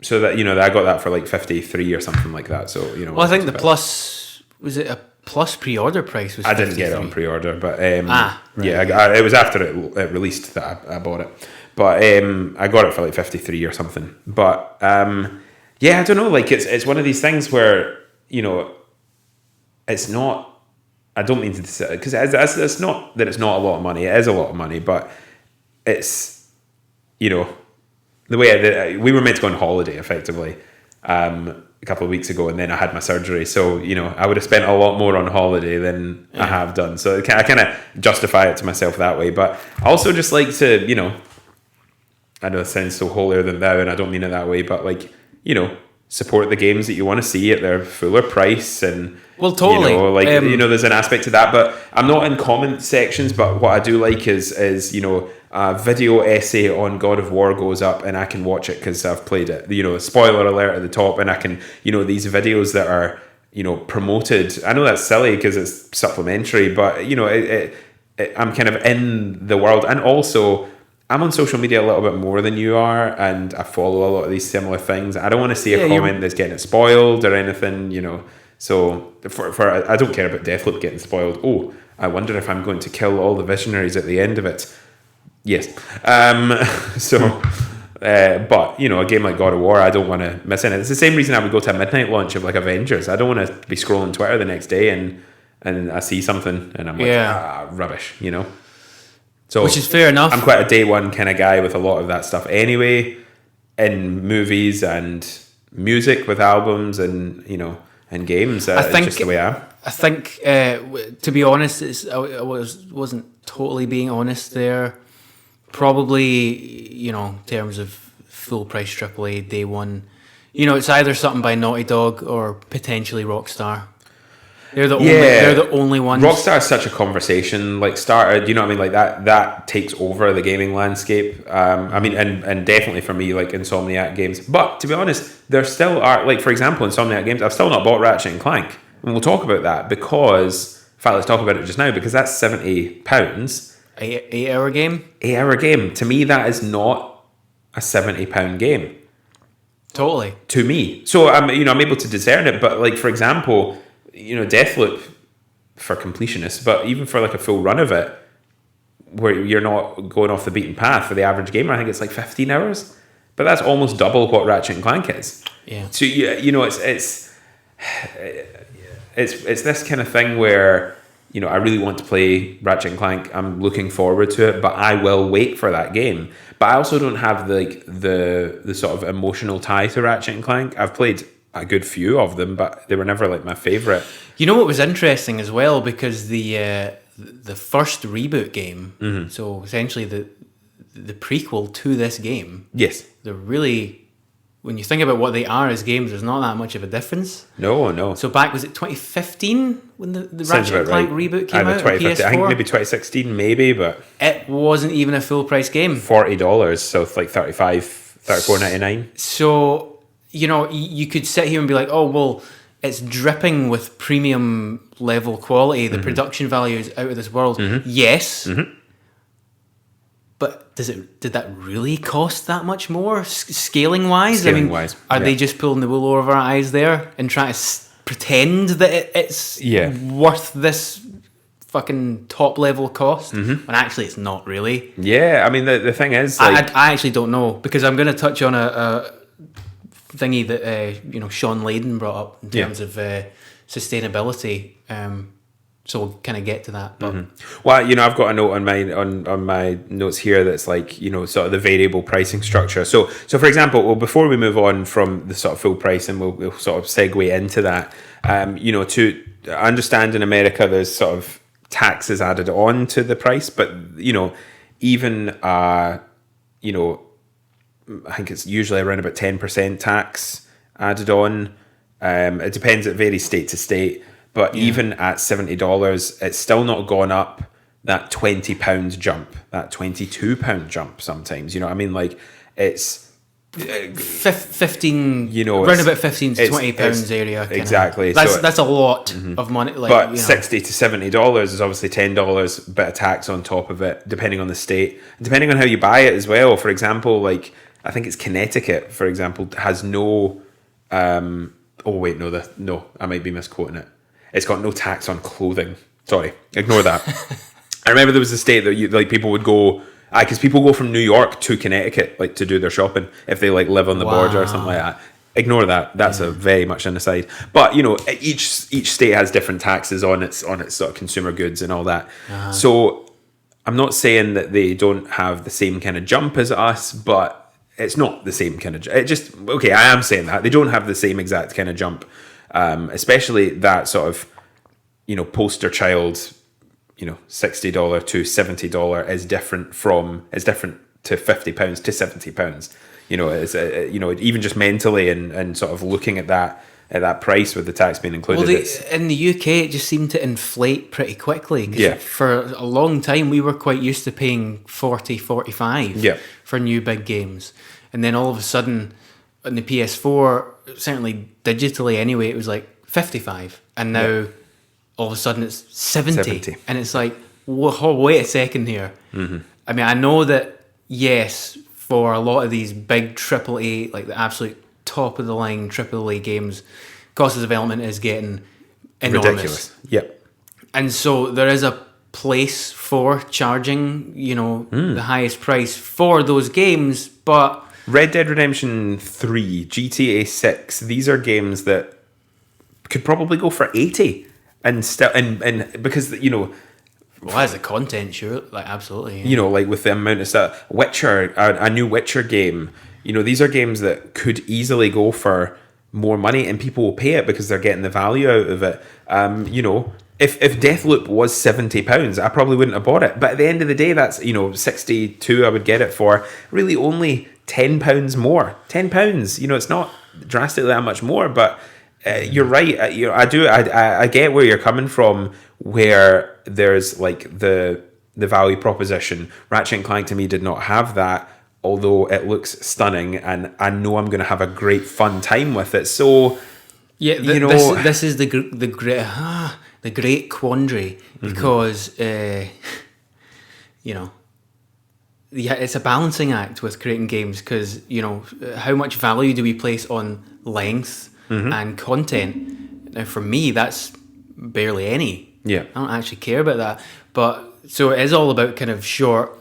Speaker 1: so that I got that for like 53 or something like that. So
Speaker 2: Well, I think the plus was it a plus pre-order price was.
Speaker 1: I didn't get it on pre-order, but
Speaker 2: right.
Speaker 1: Yeah, it was after it released that I bought it. But I got it for like 53 or something. But yeah, I don't know. Like it's one of these things where it's not. I don't mean to say because it's not that it's not a lot of money. It is a lot of money, but it's the way we were meant to go on holiday effectively a couple of weeks ago, and then I had my surgery. So I would have spent a lot more on holiday than I have done. So I kind of justify it to myself that way. But I also just like to I know it sounds so holier than thou, and I don't mean it that way, but support the games that you want to see at their fuller price. And
Speaker 2: well, totally,
Speaker 1: there's an aspect to that. But I'm not in comment sections, but what I do like is a video essay on God of War goes up and I can watch it because I've played it. Spoiler alert at the top, and I can these videos that are promoted. I know that's silly because it's supplementary, but I'm kind of in the world. And also I'm on social media a little bit more than you are, and I follow a lot of these similar things. I don't want to see a comment that's getting it spoiled or anything, So for I don't care about Deathloop getting spoiled. Oh, I wonder if I'm going to kill all the visionaries at the end of it. Yes. But a game like God of War, I don't want to miss in it. It's the same reason I would go to a midnight launch of like Avengers. I don't want to be scrolling Twitter the next day and I see something and I'm like, rubbish, So
Speaker 2: which is fair enough.
Speaker 1: I'm quite a day one kind of guy with a lot of that stuff anyway. in movies and music with albums and and games. It's just the way I am.
Speaker 2: I think, to be honest, I wasn't totally being honest there. Probably, in terms of full price AAA day one, it's either something by Naughty Dog or potentially Rockstar. They're the only ones.
Speaker 1: Rockstar is such a conversation. Like started, you know what I mean? Like that takes over the gaming landscape. I mean, and definitely for me, like Insomniac games. But to be honest, there still are, like for example, Insomniac games. I've still not bought Ratchet and Clank, and we'll talk about that because, in fact, let's talk about it just now because that's £70.
Speaker 2: 8-hour game.
Speaker 1: 8-hour game. To me, that is not a £70 game.
Speaker 2: Totally.
Speaker 1: To me, so I'm able to discern it. But like for example, Deathloop for completionists, but even for like a full run of it, where you're not going off the beaten path for the average gamer, I think it's like 15 hours. But that's almost double what Ratchet and Clank is.
Speaker 2: Yeah.
Speaker 1: So it's this kind of thing where I really want to play Ratchet and Clank. I'm looking forward to it, but I will wait for that game. But I also don't have the sort of emotional tie to Ratchet and Clank. I've played a good few of them, but they were never like my favorite.
Speaker 2: What was interesting as well, because the first reboot game, so essentially the prequel to this game,
Speaker 1: yes,
Speaker 2: they're really, when you think about what they are as games, there's not that much of a difference.
Speaker 1: No.
Speaker 2: So back, was it 2015 when the Ratchet and Clank reboot came out on PS4?
Speaker 1: I think maybe 2016, maybe, but
Speaker 2: it wasn't even a full price game.
Speaker 1: $40, so it's like $34.99.
Speaker 2: So you could sit here and be like, oh well, it's dripping with premium level quality. The production value is out of this world. Yes. But did that really cost that much more scaling wise?
Speaker 1: Scaling-wise,
Speaker 2: are they just pulling the wool over our eyes there and trying to pretend that it's worth this fucking top level cost when actually it's not really?
Speaker 1: Yeah, I mean the thing is, like,
Speaker 2: I actually don't know, because I'm going to touch on a thingy that Sean Layden brought up in terms of sustainability. So we'll kind of get to that. But
Speaker 1: well, I've got a note on my notes here that's like, sort of the variable pricing structure. So for example, before we move on from the sort of full price, and we'll sort of segue into that, to understand in America, there's sort of taxes added on to the price, but even I think it's usually around about 10% tax added on. It depends, it varies state to state. But even at $70, it's still not gone up that £20 jump, that £22 jump sometimes. You know what I mean? Like, it's
Speaker 2: 15, around about 15 to £20 area.
Speaker 1: Exactly.
Speaker 2: That's a lot of money. Like,
Speaker 1: but $60 to $70 is obviously $10, bit of tax on top of it, depending on the state. Depending on how you buy it as well. For example, like, I think it's Connecticut, for example, has no... no, I might be misquoting it. It's got no tax on clothing. Sorry, ignore that. I remember there was a state that people would go, because people go from New York to Connecticut to do their shopping if they live on the border or something like that. Ignore that. That's a very much an aside. But each state has different taxes on its sort of consumer goods and all that. So I'm not saying that they don't have the same kind of jump as us, but it's not the same kind of. I am saying that they don't have the same exact kind of jump. Especially that sort of, poster child, $60 to $70 is different to £50 to £70. Even just mentally and sort of looking at that price with the tax being included.
Speaker 2: Well, in the UK, it just seemed to inflate pretty quickly. For a long time, we were quite used to paying 40, 45 for new big games, and then all of a sudden, on the PS4. Certainly digitally anyway, it was like 55, and now all of a sudden it's 70. And it's like, whoa, wait a second here. I mean, I know that, yes, for a lot of these big AAA, like the absolute top of the line AAA games, cost of development is getting enormous.
Speaker 1: Ridiculous. Yep.
Speaker 2: And so there is a place for charging, the highest price for those games, but
Speaker 1: Red Dead Redemption 3, GTA 6, these are games that could probably go for 80 and still and because
Speaker 2: well, as the content, sure, absolutely.
Speaker 1: With the amount of stuff, Witcher, a new Witcher game, these are games that could easily go for more money, and people will pay it because they're getting the value out of it. If Deathloop was £70, I probably wouldn't have bought it. But at the end of the day, that's 62 I would get it for. Really, only £10 more. £10. It's not drastically that much more, but you're right. I get where you're coming from, where there's like the value proposition. Ratchet and Clank to me did not have that, although it looks stunning, and I know I'm going to have a great fun time with it. So,
Speaker 2: yeah, this is the great quandary, because it's a balancing act with creating games, because how much value do we place on length and content? Now, for me, that's barely any.
Speaker 1: Yeah,
Speaker 2: I don't actually care about that. But so it is all about kind of short,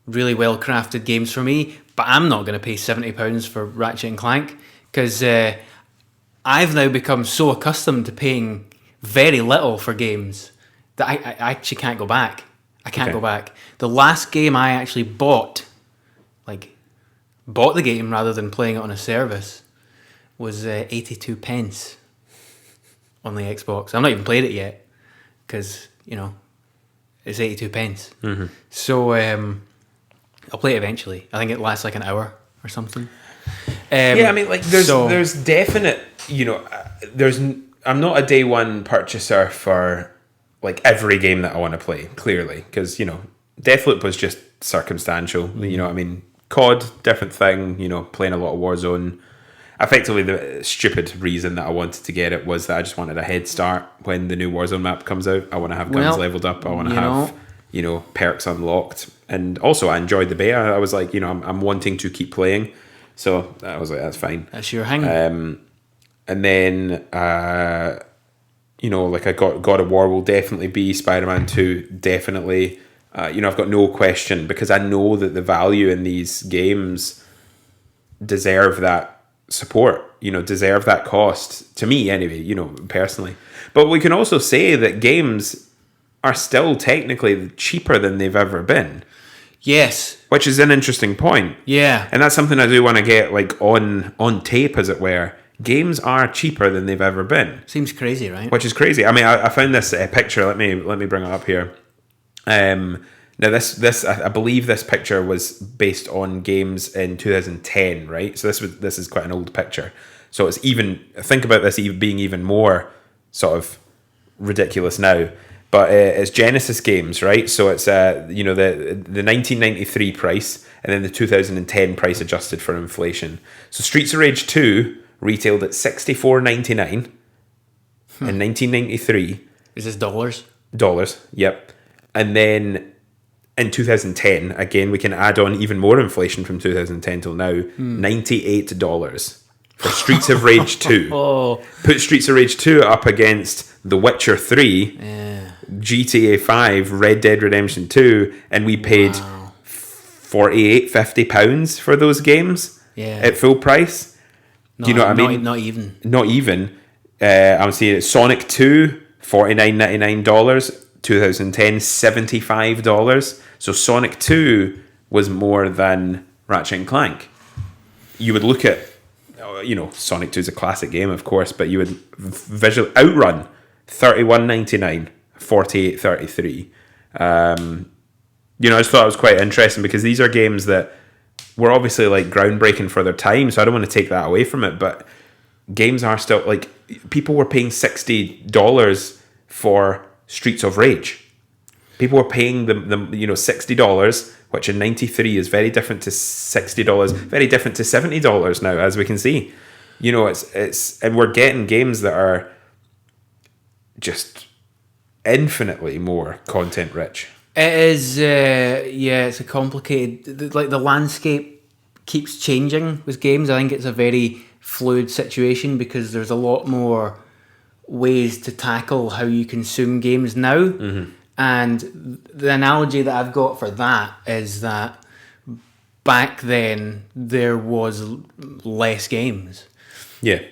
Speaker 2: really well crafted games for me. But I'm not going to pay £70 for Ratchet and Clank, because I've now become so accustomed to paying very little for games that I actually can't go back. I can't go back. The last game I actually bought the game rather than playing it on a service, was 82 pence on the Xbox. I've not even played it yet, because it's 82 pence. So I'll play it eventually. I think it lasts like an hour or something.
Speaker 1: I mean, like there's definite, I'm not a day one purchaser for like every game that I want to play, clearly, because Deathloop was just circumstantial. I mean, COD, different thing. Playing a lot of Warzone. Effectively, the stupid reason that I wanted to get it was that I just wanted a head start when the new Warzone map comes out. I want to have guns leveled up. I want to have perks unlocked, and also I enjoyed the beta. I was like, I'm wanting to keep playing, so I was like, that's fine.
Speaker 2: That's your hang.
Speaker 1: And then like I got God of War will definitely be, Spider-Man 2 definitely. I've got no question, because I know that the value in these games deserve that support, deserve that cost, to me anyway, personally. But we can also say that games are still technically cheaper than they've ever been.
Speaker 2: Yes.
Speaker 1: Which is an interesting point.
Speaker 2: Yeah.
Speaker 1: And that's something I do want to get like on tape, as it were. Games are cheaper than they've ever been.
Speaker 2: Seems crazy, right?
Speaker 1: Which is crazy. I mean, I found this picture. Let me bring it up here. Now this I believe this picture was based on games in 2010, right? So this is quite an old picture. So it's think about this being even more sort of ridiculous now. But it's Genesis games, right? So it's the 1993 price, and then the 2010 price adjusted for inflation. So Streets of Rage 2 retailed at $64.99 in 1993.
Speaker 2: Is this dollars?
Speaker 1: Dollars, yep. And then in 2010, again, we can add on even more inflation from 2010 till now, $98 for Streets of Rage 2. Put Streets of Rage 2 up against The Witcher 3, GTA 5, Red Dead Redemption 2, and we paid £48-50 for those games at full price. Do you know what I mean?
Speaker 2: Not even.
Speaker 1: Not even. I'm seeing it. Sonic 2, $49.99. 2010, $75. So Sonic 2 was more than Ratchet and Clank. You would look at, Sonic 2 is a classic game, of course, but you would visually Outrun, $31.99, $48.33. I just thought it was quite interesting, because these are games that were obviously like groundbreaking for their time, so I don't want to take that away from it, but games are still like, people were paying $60 for Streets of Rage. People were paying the $60, which in '93 is very different to $60, very different to $70 now, as we can see. It's and we're getting games that are just infinitely more content rich.
Speaker 2: It is, it's a complicated, like the landscape keeps changing with games. I think it's a very fluid situation, because there's a lot more ways to tackle how you consume games now. And the analogy that I've got for that is that back then there was less games. Yeah.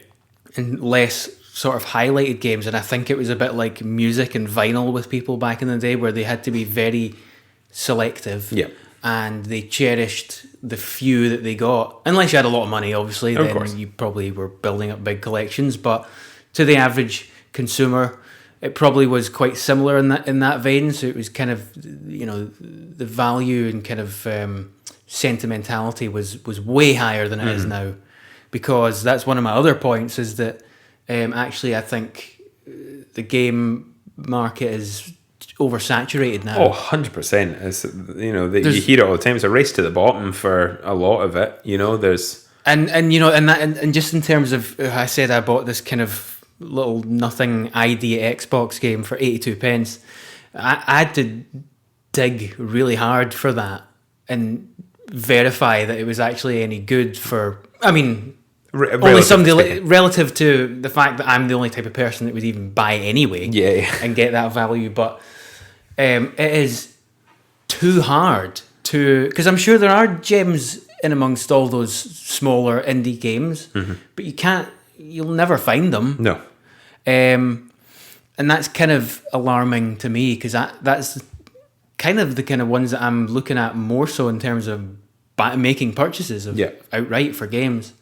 Speaker 2: And less sort of highlighted games, and I think it was a bit like music and vinyl with people back in the day, where they had to be very selective.
Speaker 1: Yeah.
Speaker 2: and they cherished the few that they got. Unless you had a lot of money, obviously,
Speaker 1: Of
Speaker 2: then
Speaker 1: course.
Speaker 2: you probably were building up big collections. But to the average consumer, it probably was quite similar in that vein. So it was kind of, the value and kind of sentimentality was way higher than it is now, because that's one of my other points, is that actually I think the game market is oversaturated now.
Speaker 1: Oh, 100%. It's, you hear it all the time. It's a race to the bottom for a lot of it. There's
Speaker 2: and just in terms of, I said I bought this kind of little nothing ID Xbox game for 82 pence. I had to dig really hard for that and verify that it was actually any good for, only somebody relative to the fact that I'm the only type of person that would even buy anyway, and get that value. But it is too hard to, because I'm sure there are gems in amongst all those smaller indie games, but you'll never find them.
Speaker 1: No.
Speaker 2: And that's kind of alarming to me, because that's kind of the kind of ones that I'm looking at more so in terms of making purchases of outright for games.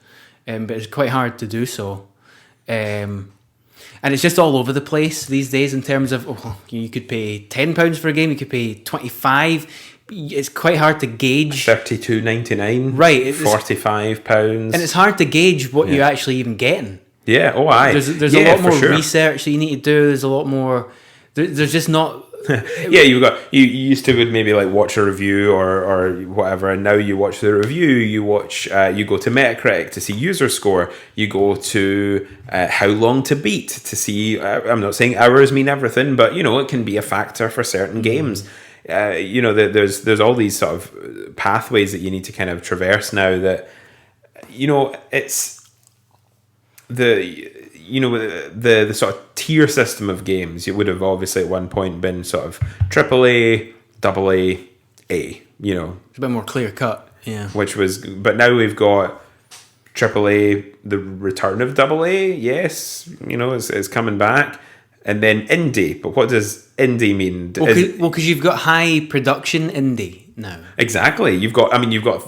Speaker 2: But it's quite hard to do so. And it's just all over the place these days in terms of, you could pay £10 for a game, you could pay £25. It's quite hard to gauge.
Speaker 1: $32.99.
Speaker 2: Right.
Speaker 1: £45.
Speaker 2: And it's hard to gauge what you're actually even getting.
Speaker 1: Yeah, aye.
Speaker 2: There's a lot more research that you need to do. There's a lot more. There's just not.
Speaker 1: Yeah, you used to would maybe like watch a review or whatever, and now you watch the review. You go to Metacritic to see user score. You go to how long to beat to see. I'm not saying hours mean everything, but it can be a factor for certain games. There's all these sort of pathways that you need to kind of traverse now. That it's the sort of tier system of games. It would have obviously at one point been sort of AAA, AA, A.
Speaker 2: It's a bit more clear cut. Yeah.
Speaker 1: But now we've got AAA, the return of AA. Yes, is coming back, and then indie. But what does indie mean?
Speaker 2: Well, because you've got high production indie now.
Speaker 1: Exactly. You've got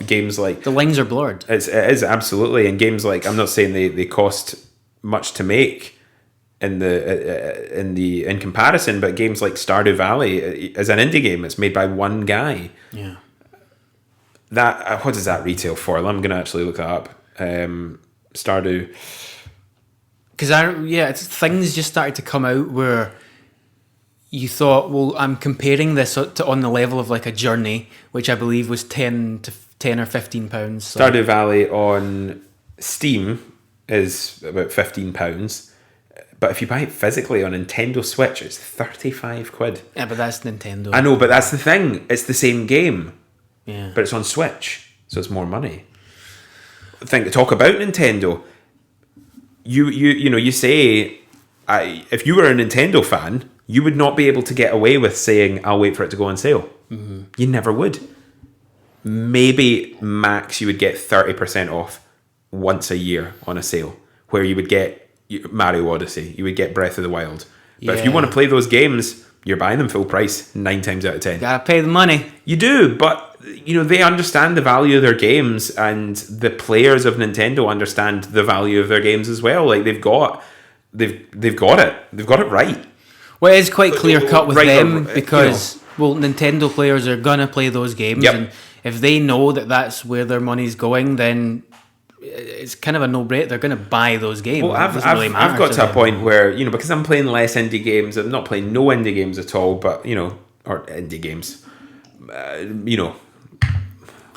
Speaker 1: games like,
Speaker 2: the lines are blurred.
Speaker 1: It is absolutely, and games like, I'm not saying they cost much to make in comparison, but games like Stardew Valley is an indie game. It's made by one guy.
Speaker 2: Yeah.
Speaker 1: That what does that retail for? I'm gonna actually look that up. Stardew.
Speaker 2: Because things just started to come out where you thought, well, I'm comparing this to on the level of like a Journey, which I believe was £10 or £15. So.
Speaker 1: Stardew Valley on Steam is about £15, but if you buy it physically on Nintendo Switch, it's £35.
Speaker 2: Yeah, but that's Nintendo.
Speaker 1: I know, but that's the thing. It's the same game,
Speaker 2: yeah,
Speaker 1: but it's on Switch, so it's more money. Talk about Nintendo. You say, if you were a Nintendo fan, you would not be able to get away with saying, "I'll wait for it to go on sale." Mm-hmm. You never would. Maybe max you would get 30% off once a year on a sale, where you would get Mario Odyssey, you would get Breath of the Wild. But if you want to play those games, you're buying them full price 9 times out of 10.
Speaker 2: Gotta pay the money.
Speaker 1: You do, but they understand the value of their games, and the players of Nintendo understand the value of their games as well. Like they've got it right.
Speaker 2: Well, it's quite clear cut with them because Nintendo players are gonna play those games, and if they know that that's where their money's going, then it's kind of a no-brainer. They're going to buy those games.
Speaker 1: Well, I've got to a point where, because I'm playing less indie games, I'm not playing no indie games at all, but, or indie games,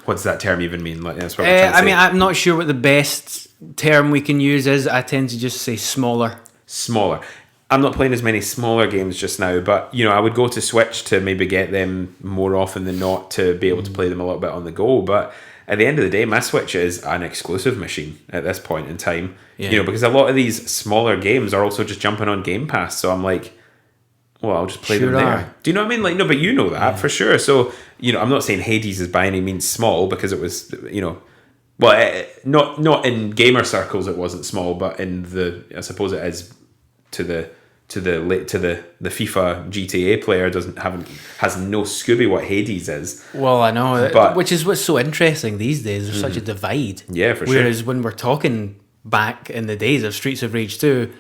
Speaker 1: what does that term even mean? Like, that's what we're trying to say.
Speaker 2: I'm not sure what the best term we can use is. I tend to just say smaller.
Speaker 1: Smaller. I'm not playing as many smaller games just now, but, I would go to Switch to maybe get them more often than not to be able to play them a little bit on the go, but at the end of the day, my Switch is an exclusive machine at this point in time. Yeah. Because a lot of these smaller games are also just jumping on Game Pass. So I'm like, well, I'll just play them there. Do you know what I mean? Like, no, but you know that for sure. So, I'm not saying Hades is by any means small, because it was, not in gamer circles it wasn't small, but I suppose it is to the the FIFA GTA player has no Scooby what Hades is.
Speaker 2: Well, I know,
Speaker 1: But
Speaker 2: which is what's so interesting these days. There's such a divide.
Speaker 1: Yeah, for sure.
Speaker 2: Whereas when we're talking back in the days of Streets of Rage 2,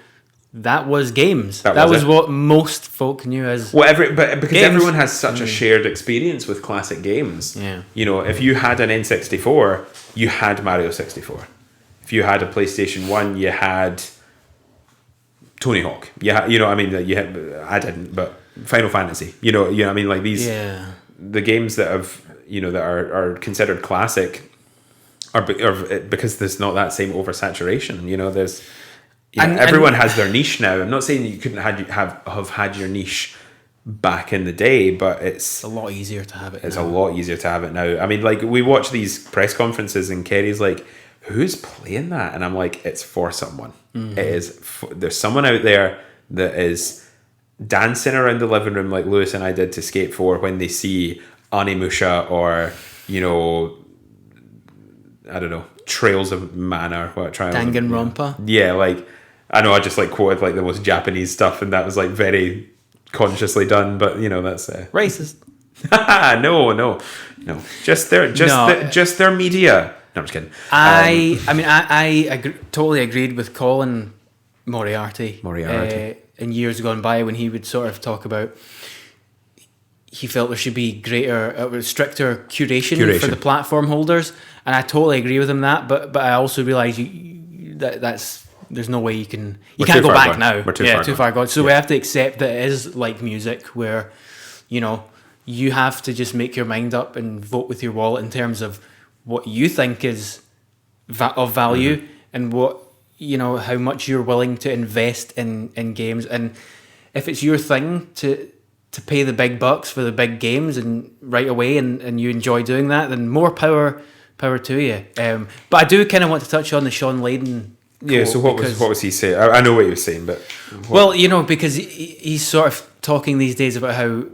Speaker 2: that was games. That was what most folk knew as
Speaker 1: because
Speaker 2: games.
Speaker 1: Everyone has such a shared experience with classic games.
Speaker 2: Yeah.
Speaker 1: You know, if you had an N64, you had Mario 64. If you had a PlayStation 1, you had Tony Hawk. Yeah, you know, I mean, I didn't, but Final Fantasy. You know, I mean, like these, the games that that are considered classic are because there's not that same oversaturation. You know, there's, everyone has their niche now. I'm not saying that you couldn't have had your niche back in the day, but it's
Speaker 2: a lot easier to have it.
Speaker 1: It's a lot easier to have it now. I mean, like we watch these press conferences, and Kerry's like, "Who's playing that?" And I'm like, "It's for someone. Mm-hmm. It is. There's someone out there that is dancing around the living room like Lewis and I did to Skate 4 when they see Onimusha or I don't know, Trails of Mana or what?
Speaker 2: Danganronpa.
Speaker 1: Yeah, like I know I just like quoted like the most Japanese stuff, and that was like very consciously done, but that's
Speaker 2: racist.
Speaker 1: No. Just their media. No, I'm just kidding.
Speaker 2: I totally agreed with Colin Moriarty. In years gone by, when he would sort of talk about, he felt there should be stricter curation for the platform holders, and I totally agree with him but I also realise there's no way you can't go back now.
Speaker 1: We're too far gone.
Speaker 2: So we have to accept that it is like music, where you have to just make your mind up and vote with your wallet in terms of what you think is of value, mm-hmm. and what how much you're willing to invest in games. And if it's your thing to pay the big bucks for the big games and right away, and you enjoy doing that, then more power to you. But I do kind of want to touch on the Sean Layden.
Speaker 1: Yeah, so what was he saying? I know what he was saying, but
Speaker 2: because he's sort of talking these days about how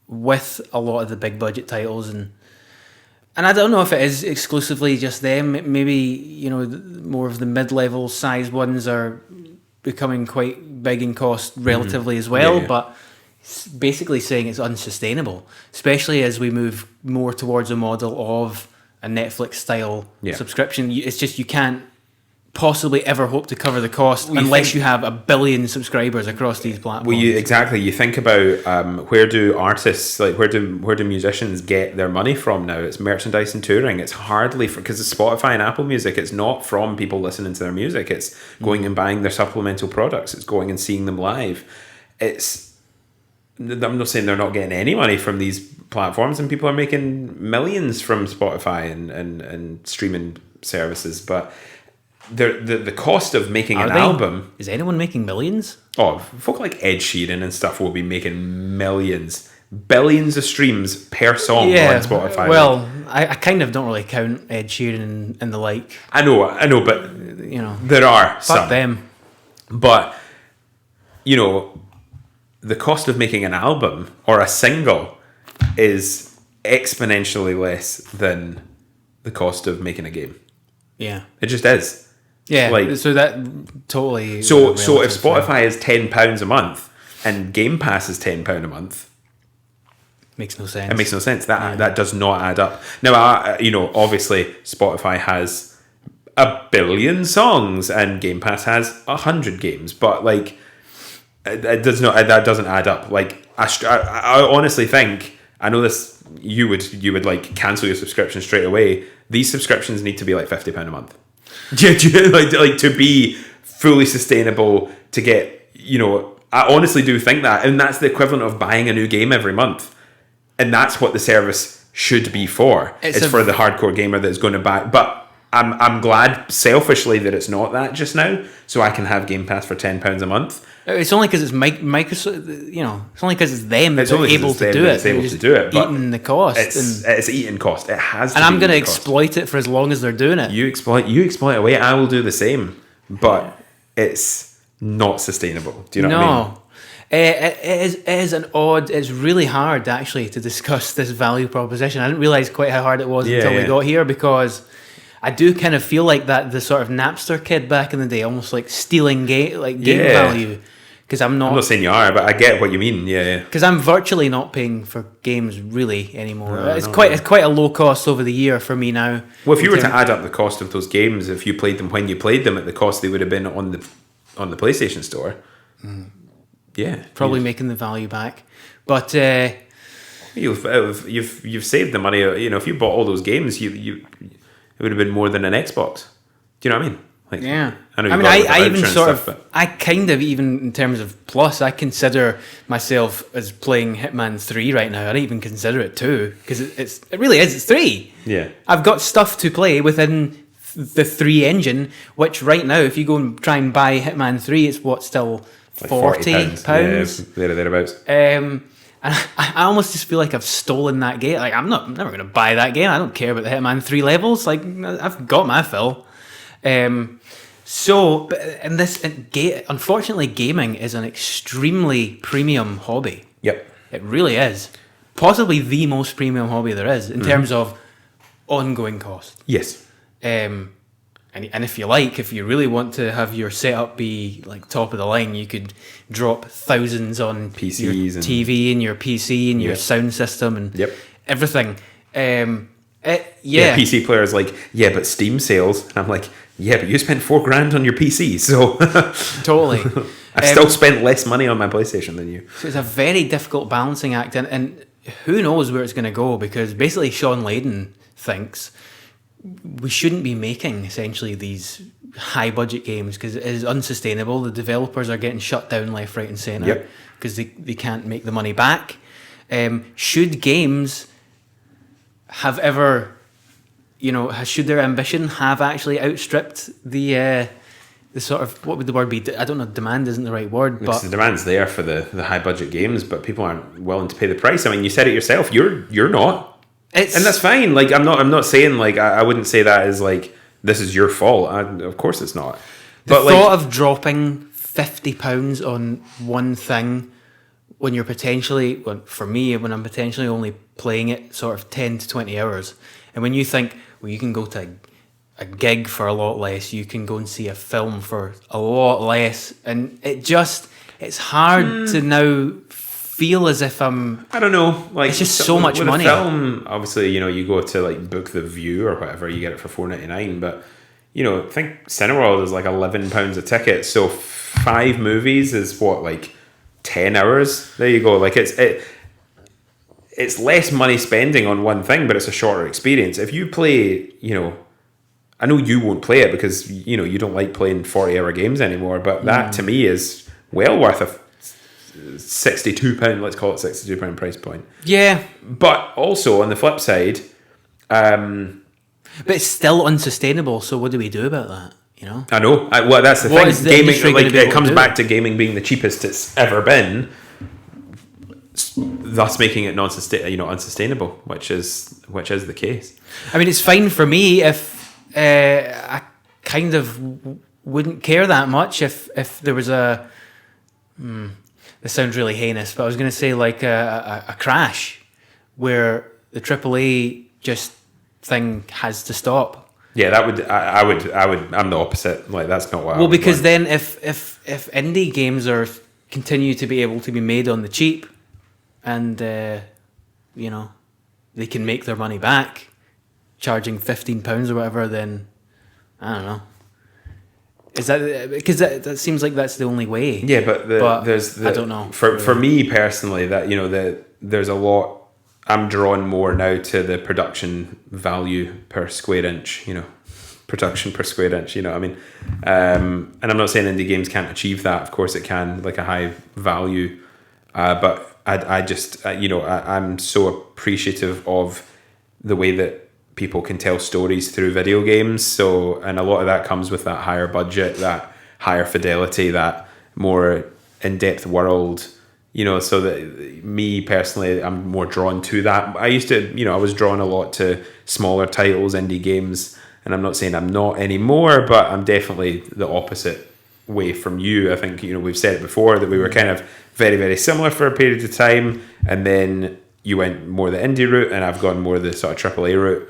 Speaker 2: with a lot of the big budget titles, and I don't know if it is exclusively just them. Maybe more of the mid-level size ones are becoming quite big in cost relatively as well. Yeah. But basically saying it's unsustainable, especially as we move more towards a model of a Netflix style subscription. It's just you can't possibly ever hope to cover the cost unless you have 1 billion subscribers across these platforms.
Speaker 1: Well, you think about where do artists, like where do musicians get their money from now? It's merchandise and touring. It's hardly because it's Spotify and Apple Music. It's not from people listening to their music. It's going and buying their supplemental products. It's going and seeing them live. I'm not saying they're not getting any money from these platforms, and people are making millions from Spotify and streaming services, but the cost of making album...
Speaker 2: Is anyone making millions?
Speaker 1: Oh, folk like Ed Sheeran and stuff will be making millions. Billions of streams per song on Spotify.
Speaker 2: Well, I kind of don't really count Ed Sheeran and the like.
Speaker 1: I know, but there are some.
Speaker 2: Fuck them.
Speaker 1: But, the cost of making an album or a single is exponentially less than the cost of making a game.
Speaker 2: Yeah.
Speaker 1: It just is.
Speaker 2: Yeah, so that totally...
Speaker 1: So if Spotify is £10 a month and Game Pass is £10 a month...
Speaker 2: Makes no sense.
Speaker 1: It makes no sense. That does not add up. Now, obviously, Spotify has 1 billion songs and Game Pass has 100 games, but, it does not. That doesn't add up. I honestly think... I know this... You would, cancel your subscription straight away. These subscriptions need to be, £50 a month. To be fully sustainable, to get, I honestly do think that, and that's the equivalent of buying a new game every month, and that's what the service should be for. It's for the hardcore gamer that's going to buy. But I'm glad selfishly that it's not that just now, so I can have Game Pass for £10 a month.
Speaker 2: It's only because it's Microsoft, it's only because it's them that's able to do it.
Speaker 1: It's able to do it, but
Speaker 2: eating the cost.
Speaker 1: It's eating cost. It has to.
Speaker 2: And I'm going to exploit it for as long as they're doing it.
Speaker 1: You exploit away. I will do the same, but it's not sustainable. Do you know what I mean?
Speaker 2: It is an odd. It's really hard actually to discuss this value proposition. I didn't realize quite how hard it was until we got here, because I do kind of feel like that the sort of Napster kid back in the day, almost like stealing game value, because I'm
Speaker 1: not saying you are, but I get what you mean. Yeah.
Speaker 2: Because I'm virtually not paying for games really anymore. It's quite a low cost over the year for me now.
Speaker 1: Well, if you were to add up the cost of those games, if you played them when you played them at the cost they would have been on the PlayStation Store, yeah,
Speaker 2: probably making the value back. But
Speaker 1: you've saved the money. You know, if you bought all those games, it would have been more than an Xbox. Do you know what I mean? Like,
Speaker 2: yeah.
Speaker 1: I
Speaker 2: even sort of, I kind of, even in terms of plus, I consider myself as playing Hitman 3 right now. I don't even consider it 2 because it really is. It's 3.
Speaker 1: Yeah.
Speaker 2: I've got stuff to play within the 3 engine, which right now, if you go and try and buy Hitman 3, it's still like £40.
Speaker 1: Yeah, thereabouts.
Speaker 2: And I almost just feel like I've stolen that game. Like I'm never going to buy that game. I don't care about the Hitman 3 levels. Like I've got my fill. Unfortunately, gaming is an extremely premium hobby.
Speaker 1: Yep.
Speaker 2: It really is. Possibly the most premium hobby there is in terms of ongoing cost.
Speaker 1: Yes.
Speaker 2: And if you really want to have your setup be like top of the line, you could drop thousands on
Speaker 1: PCs
Speaker 2: your TV and your PC and your sound system and everything.
Speaker 1: PC players like, but Steam sales, and I'm like, but you spent $4,000 on your PC, so
Speaker 2: totally.
Speaker 1: I still spent less money on my PlayStation than you.
Speaker 2: So it's a very difficult balancing act, and who knows where it's going to go, because basically Sean Layden thinks we shouldn't be making essentially these high budget games because it is unsustainable. The developers are getting shut down left, right and centre because they can't make the money back. Should games have ever, should their ambition have actually outstripped the sort of, what would the word be? I don't know, demand isn't the right word. But
Speaker 1: the demand's there for the high budget games, but people aren't willing to pay the price. I mean, you said it yourself, you're not. And that's fine. Like, I'm not saying, like, I wouldn't say that as, like, this is your fault. Of course it's not.
Speaker 2: But the thought of dropping £50 on one thing when you're potentially, for me, when I'm potentially only playing it sort of 10 to 20 hours, and when you think, well, you can go to a gig for a lot less, you can go and see a film for a lot less, and it's hard to now feel as if I don't know, like, it's just so much money.
Speaker 1: A film, obviously, you go to like Book the View or whatever, you get it for $4.99, but I think Cineworld is like £11 a ticket, so 5 movies is what, like 10 hours. There you go. Like it's less money spending on one thing, but it's a shorter experience. If you play, I know you won't play it because you don't like playing 40-hour games anymore, but that to me is well worth a £62, let's call it £62 price point.
Speaker 2: Yeah.
Speaker 1: But also on the flip side,
Speaker 2: but it's still unsustainable, so what do we do about that?
Speaker 1: I know. Well, that's the thing. Gaming, like, it comes back to gaming being the cheapest it's ever been, thus making it unsustainable, which is the case. I
Speaker 2: mean, it's fine for me if I kind of wouldn't care that much if there was a. This sounds really heinous, but I was going to say like a crash where the AAA just thing has to stop.
Speaker 1: Yeah, that would. I would. I'm the opposite. Like, that's not what.
Speaker 2: Well, because then if indie games continue to be able to be made on the cheap, and they can make their money back, charging £15 or whatever, then I don't know. Is that because that seems like that's the only way?
Speaker 1: Yeah, but I
Speaker 2: don't know.
Speaker 1: For me personally, that there's a lot. I'm drawn more now to the production value per square inch. Production per square inch. You know what I mean? And I'm not saying indie games can't achieve that. Of course, it can, like a high value. But I just I'm so appreciative of the way that people can tell stories through video games. So, and a lot of that comes with that higher budget, that higher fidelity, that more in-depth world, so that me personally, I'm more drawn to that. I used to, I was drawn a lot to smaller titles, indie games, and I'm not saying I'm not anymore, but I'm definitely the opposite way from you. I think, we've said it before that we were kind of very, very similar for a period of time, and then you went more the indie route, and I've gone more the sort of AAA route.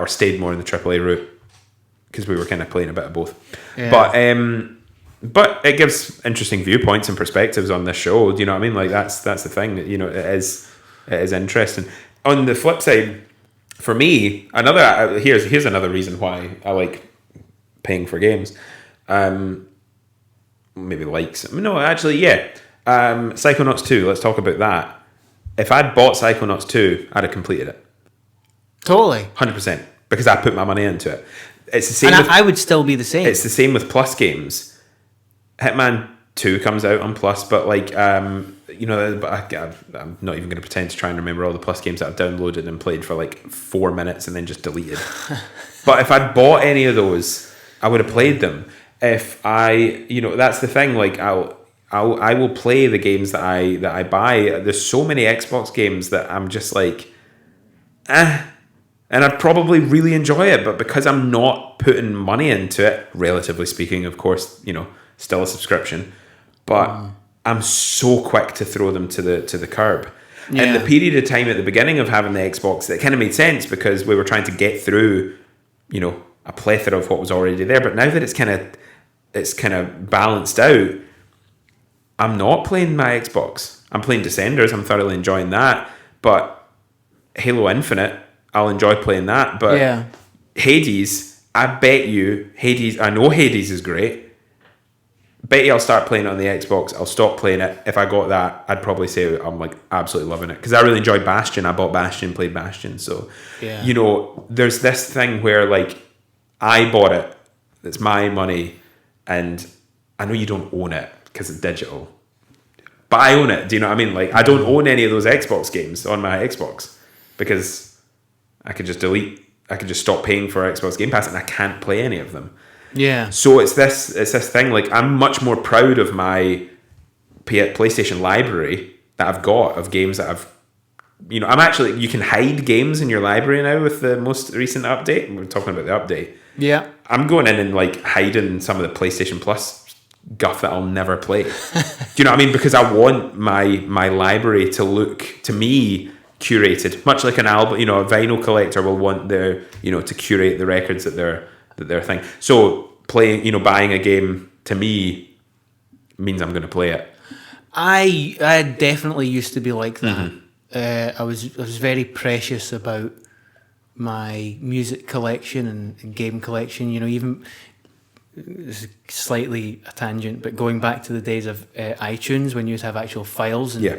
Speaker 1: Stayed more in the AAA route because we were kind of playing a bit of both. Yeah. But But it gives interesting viewpoints and perspectives on this show. Do you know what I mean? Like that's the thing. You know, it is interesting. On the flip side, for me, here's another reason why I like paying for games. Maybe likes. No, actually, yeah. Psychonauts 2. Let's talk about that. If I'd bought Psychonauts 2, I'd have completed it.
Speaker 2: Totally.
Speaker 1: 100%. Because I put my money into it. It's the same.
Speaker 2: And I would still be the same.
Speaker 1: It's the same with Plus games. Hitman 2 comes out on Plus, but like, you know, I'm not even going to pretend to try and remember all the Plus games that I've downloaded and played for like 4 minutes and then just deleted. But if I'd bought any of those, I would have played them. If you know, that's the thing. Like, I will play the games that I buy. There's so many Xbox games that I'm just like, and I'd probably really enjoy it, but because I'm not putting money into it, relatively speaking, of course, you know, still a subscription, but I'm so quick to throw them to the curb. Yeah. And the period of time at the beginning of having the Xbox, that kind of made sense because we were trying to get through, you know, a plethora of what was already there. But now that it's kind of balanced out, I'm not playing my Xbox. I'm playing Descenders. I'm thoroughly enjoying that. But Halo Infinite, I'll enjoy playing that. But yeah. Hades, I bet you Hades. I know Hades is great. Bet you I'll start playing it on the Xbox. I'll stop playing it. If I got that, I'd probably say I'm like absolutely loving it because I really enjoyed Bastion. I bought Bastion, played Bastion. So, yeah. You know, there's this thing where like I bought it. It's my money, and I know you don't own it because it's digital, but I own it. Do you know what I mean? Like I don't own any of those Xbox games on my Xbox because I could just delete. I could just stop paying for Xbox Game Pass, and I can't play any of them. Yeah. So it's this thing. Like I'm much more proud of my PlayStation library that I've got of games that I've. You know, you can hide games in your library now with the most recent update. We're talking about the update. Yeah. I'm going in and like hiding some of the PlayStation Plus guff that I'll never play. Do you know what I mean? Because I want my library to look, to me, curated. Much like an album, you know, a vinyl collector will want their, you know, to curate the records that they're thing. So buying a game to me means I'm going to play it.
Speaker 2: I definitely used to be like that. Mm-hmm. I was very precious about my music collection and game collection. You know, even this is slightly a tangent, but going back to the days of iTunes when you used to have actual files. And, yeah.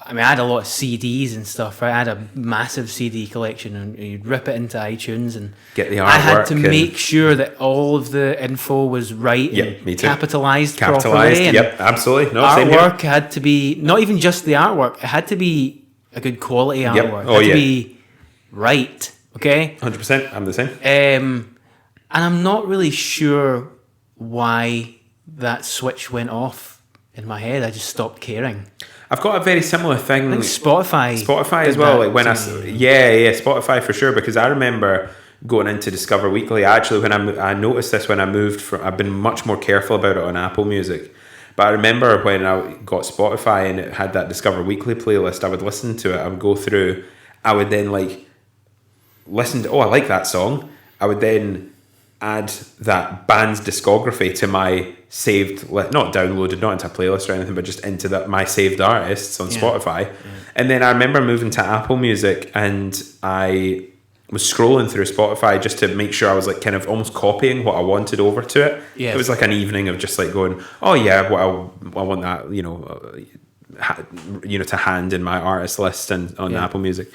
Speaker 2: I mean, I had a lot of CDs and stuff, right? I had a massive CD collection, and you'd rip it into iTunes and
Speaker 1: get the artwork.
Speaker 2: I had to make sure that all of the info was right and capitalized properly. And
Speaker 1: yep, absolutely. No,
Speaker 2: artwork had to be, not even just the artwork, it had to be a good quality artwork. Yep. Oh, it had to be right, okay?
Speaker 1: 100%, I'm the same.
Speaker 2: And I'm not really sure why that switch went off in my head. I just stopped caring.
Speaker 1: I've got a very similar thing.
Speaker 2: I think Spotify
Speaker 1: as well. Like when Spotify for sure. Because I remember going into Discover Weekly. Actually, when I noticed this when I moved I've been much more careful about it on Apple Music. But I remember when I got Spotify and it had that Discover Weekly playlist, I would listen to it. I would go through. I would then like listen to. Oh, I like that song. I would then add that band's discography to my saved, not downloaded, not into a playlist or anything, but just into my saved artists on Spotify. Yeah. And then I remember moving to Apple Music, and I was scrolling through Spotify just to make sure I was like kind of almost copying what I wanted over to it. Yes. It was like an evening of just like going, oh yeah, well, I want that, to hand in my artist list and on Apple Music.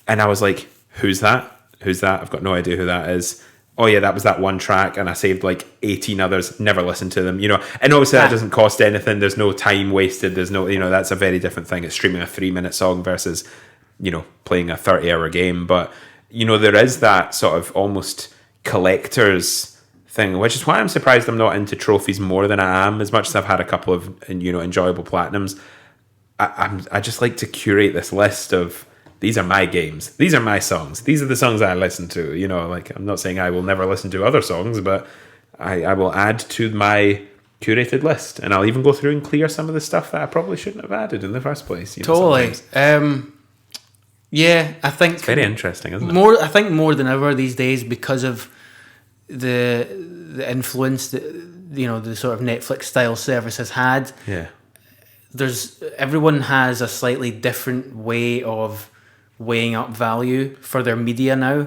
Speaker 1: And I was like, who's that? I've got no idea who that is. Oh yeah, that was that one track, and I saved like 18 others, never listened to them, and obviously that doesn't cost anything, there's no time wasted, there's no, that's a very different thing. It's streaming a 3-minute song versus, playing a 30-hour game, but, there is that sort of almost collector's thing, which is why I'm surprised I'm not into trophies more than I am, as much as I've had a couple of, enjoyable platinums. I just like to curate this list of, these are my games. These are my songs. These are the songs I listen to. I'm not saying I will never listen to other songs, but I will add to my curated list, and I'll even go through and clear some of the stuff that I probably shouldn't have added in the first place.
Speaker 2: Totally. I think
Speaker 1: it's very interesting, isn't it?
Speaker 2: I think more than ever these days, because of the influence that the sort of Netflix style service has had.
Speaker 1: Yeah.
Speaker 2: Everyone has a slightly different way of weighing up value for their media now,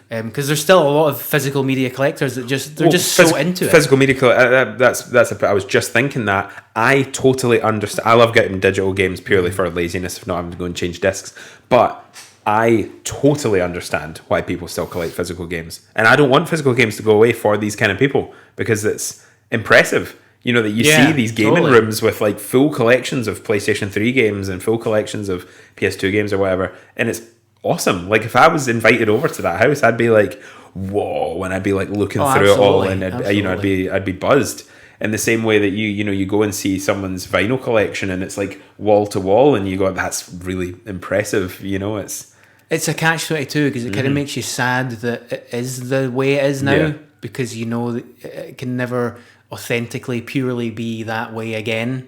Speaker 2: because there's still a lot of physical media collectors that so into it.
Speaker 1: Physical media, I was just thinking that. I totally understand. I love getting digital games purely for laziness, if not having to go and change discs. But I totally understand why people still collect physical games, and I don't want physical games to go away for these kind of people, because it's impressive. That you see these gaming rooms with like full collections of PlayStation 3 games and full collections of PS2 games or whatever, and it's awesome. Like, if I was invited over to that house, I'd be like, whoa, and I'd be like looking through it all, and I'd be buzzed. In the same way that you go and see someone's vinyl collection and it's like wall to wall, and you go, that's really impressive. It's
Speaker 2: a catch-22, because it kind of makes you sad that it is the way it is now, because that it can never authentically, purely be that way again,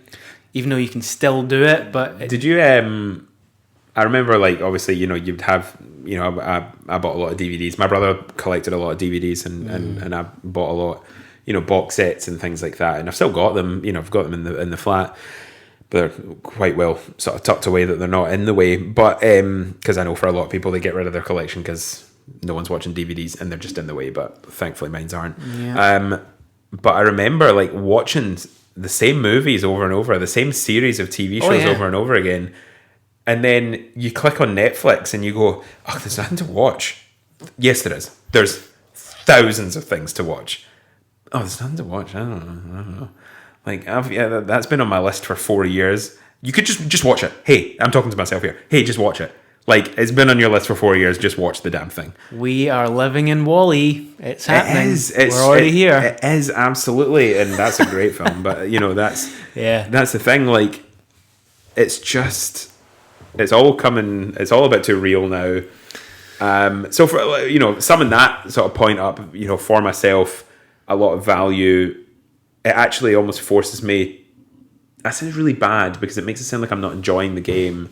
Speaker 2: even though you can still do it. But
Speaker 1: did you? I remember, like, obviously, you'd have, I bought a lot of DVDs. My brother collected a lot of DVDs, and I bought a lot, box sets and things like that. And I've still got them. I've got them in the flat. They're quite well sort of tucked away that they're not in the way. But because I know for a lot of people, they get rid of their collection because no one's watching DVDs and they're just in the way. But thankfully, mine's aren't.
Speaker 2: Yeah.
Speaker 1: But I remember, like, watching the same movies over and over, the same series of TV shows over and over again. And then you click on Netflix and you go, oh, there's nothing to watch. Yes, there is. There's thousands of things to watch. Oh, there's nothing to watch. I don't know. Like, that's been on my list for 4 years. You could just watch it. Hey, I'm talking to myself here. Hey, just watch it. Like, it's been on your list for 4 years. Just watch the damn thing.
Speaker 2: We are living in WALL-E. It's happening. We're already here.
Speaker 1: It is, absolutely. And that's a great film. But, that's the thing. Like, it's all about too real now. So for, summing that sort of point up, for myself, a lot of value, it actually almost forces me, that sounds really bad because it makes it sound like I'm not enjoying the game,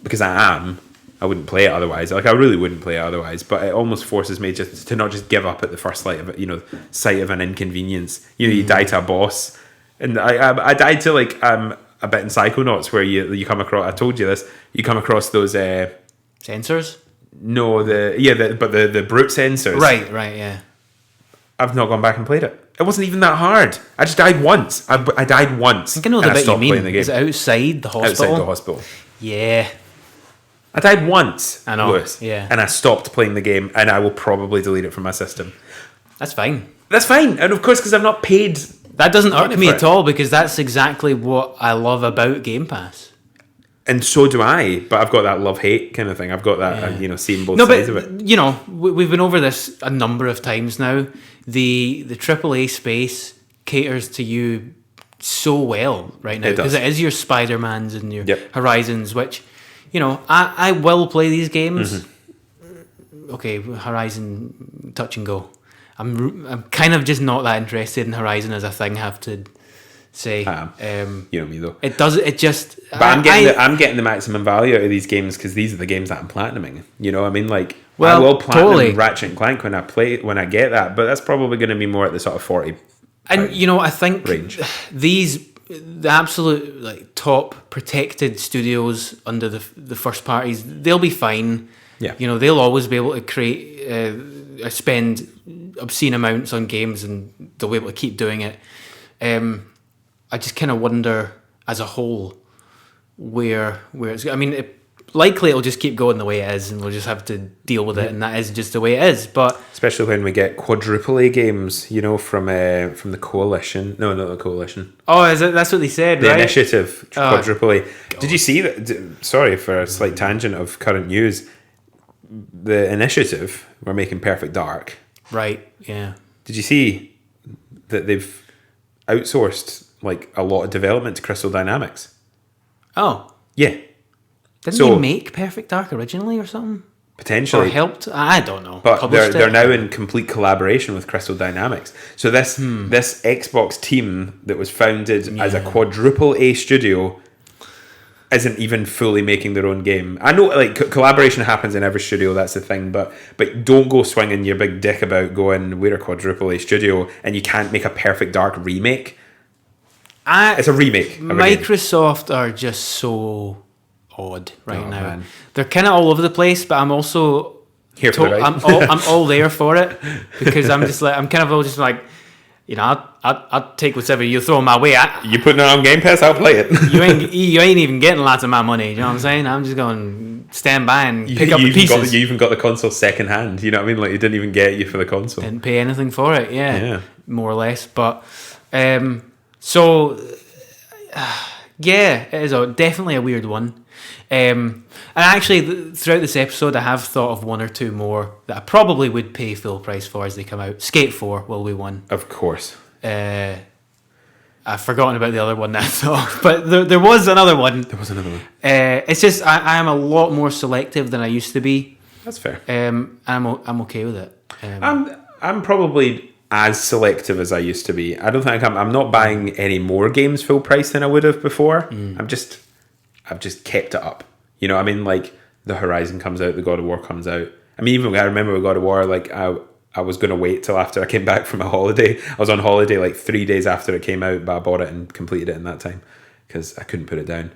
Speaker 1: because I am. I wouldn't play it otherwise. Like, I really wouldn't play it otherwise. But it almost forces me just to not just give up at the first sight of it. Sight of an inconvenience. You die to a boss, and I died to like a bit in Psychonauts where you come across. I told you this. You come across those
Speaker 2: sensors.
Speaker 1: No, the brute sensors.
Speaker 2: Right, yeah.
Speaker 1: I've not gone back and played it. It wasn't even that hard. I just died once. I died once.
Speaker 2: I think I know the bit you mean. Is it outside the hospital?
Speaker 1: Outside the hospital.
Speaker 2: Yeah.
Speaker 1: I died once,
Speaker 2: I know.
Speaker 1: Lewis,
Speaker 2: yeah.
Speaker 1: And I stopped playing the game, and I will probably delete it from my system.
Speaker 2: That's fine.
Speaker 1: That's fine, and of course, because I've not paid.
Speaker 2: That doesn't irk me at all, because that's exactly what I love about Game Pass.
Speaker 1: And so do I, but I've got that love-hate kind of thing. I've got that, seeing both sides of it.
Speaker 2: We've been over this a number of times now. The AAA space caters to you so well right now, because it is your Spider-Mans and your Horizons, which, I will play these games. Mm-hmm. Okay, Horizon Touch and Go. I'm kind of just not that interested in Horizon as a thing, I have to say.
Speaker 1: You know me though.
Speaker 2: It does. It just.
Speaker 1: But I'm getting the maximum value out of these games because these are the games that I'm platinuming. You know what I mean? Like, I will platinum Ratchet and Clank when I get that, but that's probably going to be more at the sort of 40.
Speaker 2: And I think
Speaker 1: range.
Speaker 2: The absolute like top protected studios under the first parties, they'll be fine.
Speaker 1: Yeah.
Speaker 2: They'll always be able to create spend obscene amounts on games, and they'll be able to keep doing it. I just kind of wonder, as a whole, where it's. I mean, likely it'll just keep going the way it is, and we'll just have to deal with it, and that is just the way it is. But
Speaker 1: especially when we get quadruple A games, from the coalition. No, not the coalition.
Speaker 2: Oh, is it? That's what they said,
Speaker 1: the
Speaker 2: right?
Speaker 1: Initiative quadruple A. Did you see that? Sorry for a slight tangent of current news. The Initiative were making Perfect Dark.
Speaker 2: Right. Yeah.
Speaker 1: Did you see that they've outsourced like a lot of development to Crystal Dynamics?
Speaker 2: Oh.
Speaker 1: Yeah.
Speaker 2: Didn't they make Perfect Dark originally or something?
Speaker 1: Potentially.
Speaker 2: Or helped? I don't know.
Speaker 1: But they're now in complete collaboration with Crystal Dynamics. So this Xbox team that was founded as a quadruple A studio isn't even fully making their own game. I know, like, collaboration happens in every studio, that's the thing, but don't go swinging your big dick about going, we're a quadruple A studio, and you can't make a perfect Dark remake. It's a remake.
Speaker 2: Microsoft are just so odd right now.
Speaker 1: Man.
Speaker 2: They're kind of all over the place, but I'm also
Speaker 1: Here for the ride.
Speaker 2: I'm all there for it, because I'm kind of all just like, you know, I'll take whatever you throw my way.
Speaker 1: You putting it on Game Pass, I'll play it.
Speaker 2: you ain't even getting lots of my money. You know what I'm saying? I'm just going to stand by and pick up the pieces.
Speaker 1: You even got the console second hand. You know what I mean? Like, you didn't even get you for the console.
Speaker 2: Didn't pay anything for it. Yeah. More or less. But so yeah, it is definitely a weird one. And actually, throughout this episode, I have thought of one or two more that I probably would pay full price for as they come out. Skate 4 will be one.
Speaker 1: Of course.
Speaker 2: I've forgotten about the other one that I thought, but there was another one.
Speaker 1: There was another one.
Speaker 2: It's just I am a lot more selective than I used to be.
Speaker 1: That's fair.
Speaker 2: I'm okay with it.
Speaker 1: I'm probably as selective as I used to be. I don't think I'm not buying any more games full price than I would have before. I've just kept it up. You know what I mean? Like, the Horizon comes out, the God of War comes out. I mean, even I remember with God of War, like, I was going to wait till after I came back from a holiday. I was on holiday like 3 days after it came out, but I bought it and completed it in that time because I couldn't put it down.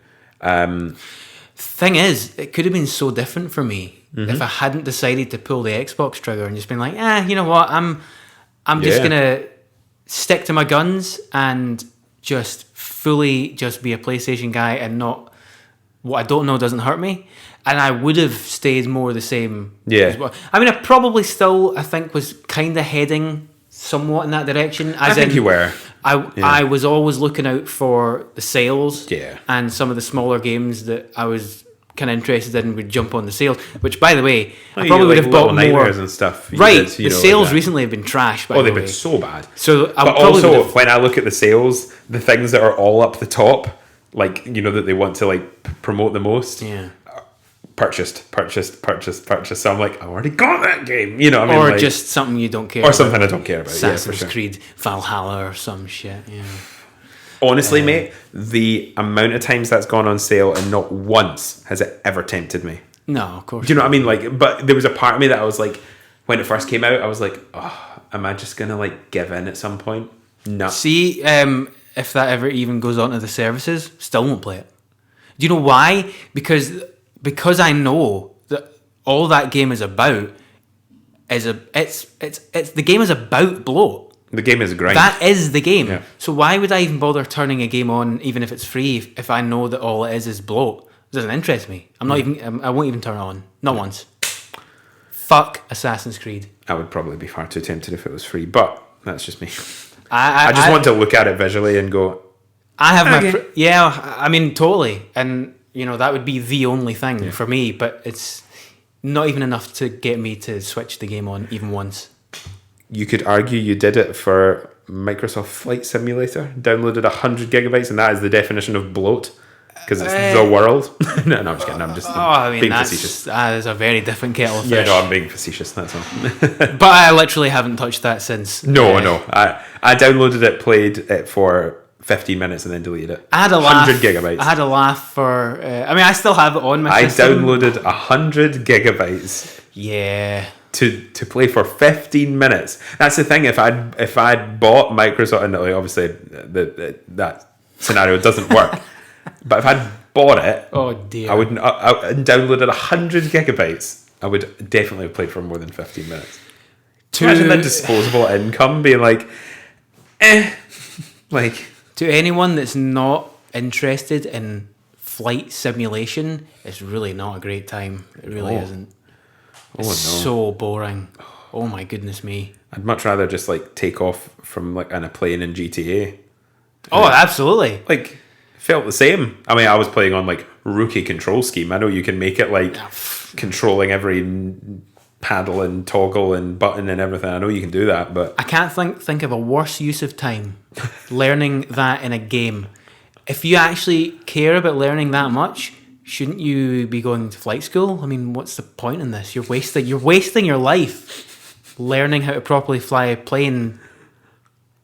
Speaker 2: Thing is, it could have been so different for me if I hadn't decided to pull the Xbox trigger and just been like, you know what, I'm just going to stick to my guns and just fully just be a PlayStation guy, and not what I don't know doesn't hurt me. And I would have stayed more the same.
Speaker 1: Yeah.
Speaker 2: As well. I mean, I probably still, I think, was kind of heading somewhat in that direction.
Speaker 1: I think you were.
Speaker 2: I was always looking out for the sales.
Speaker 1: Yeah.
Speaker 2: And some of the smaller games that I was kind of interested in would jump on the sales. Which, by the way, I probably would have bought more.
Speaker 1: And stuff.
Speaker 2: Right. The sales recently have been trash.
Speaker 1: They've been so bad.
Speaker 2: So,
Speaker 1: but also, when I look at the sales, the things that are all up the top, like, you know, that they want to like promote the most.
Speaker 2: Yeah.
Speaker 1: Purchased. So I'm like, I already got that game. You know what I mean?
Speaker 2: Or
Speaker 1: like,
Speaker 2: just something you don't care
Speaker 1: or
Speaker 2: about.
Speaker 1: something I don't care about.
Speaker 2: Assassin's Creed Valhalla or some shit. Yeah.
Speaker 1: Honestly, mate, the amount of times that's gone on sale and not once has it ever tempted me.
Speaker 2: No, of course.
Speaker 1: Do you know what I mean? Like, but there was a part of me that I was like, when it first came out, I was like, oh, am I just gonna like give in at some point? No.
Speaker 2: See, if that ever even goes onto the services, still won't play it. Do you know why? Because I know that all that game is about is the game is about bloat.
Speaker 1: The game is a grind.
Speaker 2: That is the game.
Speaker 1: Yeah.
Speaker 2: So why would I even bother turning a game on, even if it's free, if I know that all it is bloat? It doesn't interest me. I won't even turn it on. Not once. Fuck Assassin's Creed.
Speaker 1: I would probably be far too tempted if it was free, but that's just me. I just want to look at it visually and go,
Speaker 2: I have I mean, totally. And, you know, that would be the only thing for me, but it's not even enough to get me to switch the game on even once.
Speaker 1: You could argue you did it for Microsoft Flight Simulator, downloaded 100 gigabytes, and that is the definition of bloat, because it's the world. No, I'm just kidding. I'm just being facetious.
Speaker 2: That is a very different kettle of fish.
Speaker 1: Yeah, no, I'm being facetious, that's all.
Speaker 2: But I literally haven't touched that since.
Speaker 1: No. I downloaded it, played it for 15 minutes, and then deleted it.
Speaker 2: I had a laugh.
Speaker 1: 100 gigabytes.
Speaker 2: I had a laugh for... I mean, I still have it on my system.
Speaker 1: I downloaded 100 gigabytes.
Speaker 2: Yeah.
Speaker 1: To play for 15 minutes. That's the thing. If I'd bought Microsoft, and obviously that scenario doesn't work, but if I'd bought it,
Speaker 2: oh dear,
Speaker 1: I downloaded 100 gigabytes. I would definitely have played for more than 15 minutes. Imagine that disposable income being like, like.
Speaker 2: To anyone that's not interested in flight simulation, it's really not a great time. It really isn't. It's so boring. Oh my goodness me.
Speaker 1: I'd much rather just like take off from like in a plane in GTA.
Speaker 2: Oh, absolutely.
Speaker 1: Like, felt the same. I mean, I was playing on like rookie control scheme. I know you can make it like controlling every paddle and toggle and button and everything. I know you can do that, but
Speaker 2: I can't think of a worse use of time learning that in a game. If you actually care about learning that much, shouldn't you be going to flight school? I mean, what's the point in this? You're wasting your life learning how to properly fly a plane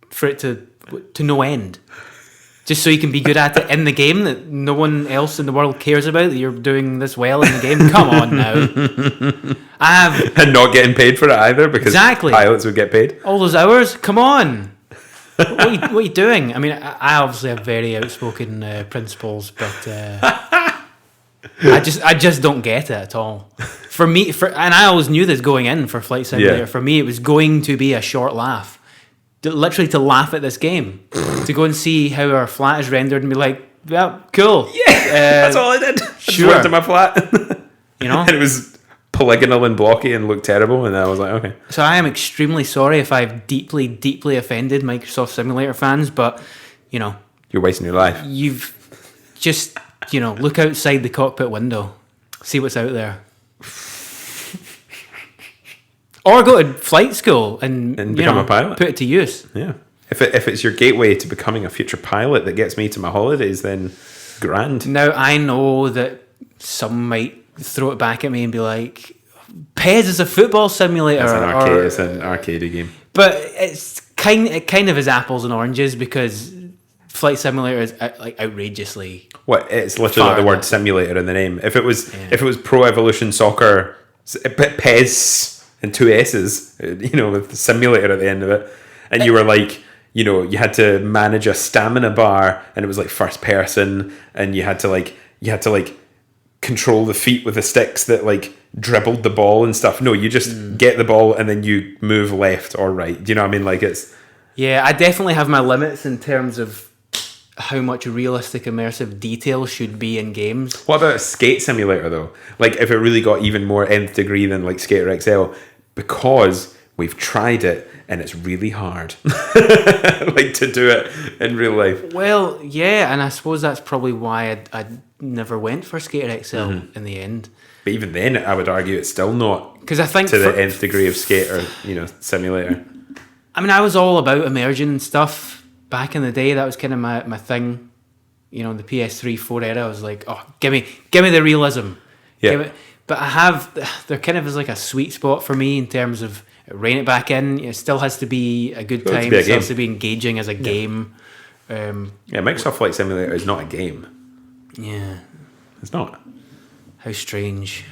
Speaker 2: for it to no end. Just so you can be good at it in the game that no one else in the world cares about, that you're doing this well in the game. Come on now.
Speaker 1: And not getting paid for it either, because pilots would get paid.
Speaker 2: All those hours? Come on. What are you doing? I mean, I obviously have very outspoken principles, but I just don't get it at all. For me, and I always knew this going in for Flight Simulator.
Speaker 1: Yeah.
Speaker 2: For me, it was going to be a short laugh. Literally to laugh at this game. To go and see how our flat is rendered and be like, yeah, cool.
Speaker 1: Yeah, that's all I did.
Speaker 2: Sure.
Speaker 1: I just went to my flat.
Speaker 2: You know?
Speaker 1: And it was polygonal and blocky and looked terrible, and I was like, okay.
Speaker 2: So I am extremely sorry if I've deeply, deeply offended Microsoft Simulator fans, but, you know...
Speaker 1: You're wasting your life.
Speaker 2: You've just, look outside the cockpit window. See what's out there. Or go to flight school and
Speaker 1: become a pilot.
Speaker 2: Put it to use.
Speaker 1: Yeah. If it's your gateway to becoming a future pilot that gets me to my holidays, then grand.
Speaker 2: Now, I know that some might throw it back at me and be like, PES is a football simulator.
Speaker 1: It's an arcade game.
Speaker 2: But it kind of is apples and oranges, because Flight Simulator is outrageously...
Speaker 1: What? It's literally like the word simulator in the name. If it was Pro Evolution Soccer, PES and 2 S's, with the simulator at the end of it, and you were like, you had to manage a stamina bar, and it was like first person, and you had to control the feet with the sticks that dribbled the ball and stuff. No, you just get the ball and then you move left or right. Do you know what I mean? It's...
Speaker 2: Yeah, I definitely have my limits in terms of how much realistic immersive detail should be in games.
Speaker 1: What about a skate simulator though? If it really got even more nth degree than Skater XL, because we've tried it and it's really hard to do it in real life.
Speaker 2: Well, yeah, and I suppose that's probably why I never went for Skater XL in the end.
Speaker 1: But even then, I would argue it's still not,
Speaker 2: because I think
Speaker 1: to the nth degree of Skater, simulator.
Speaker 2: I mean, I was all about immersion and stuff back in the day. That was kind of my thing. The PS3, 4 era, I was like, oh, give me the realism.
Speaker 1: Yeah.
Speaker 2: But there kind of is a sweet spot for me in terms of rein it back in. It still has to be a good time. It still has to be engaging as a game.
Speaker 1: Microsoft Flight Simulator is not a game.
Speaker 2: Yeah.
Speaker 1: It's not.
Speaker 2: How strange.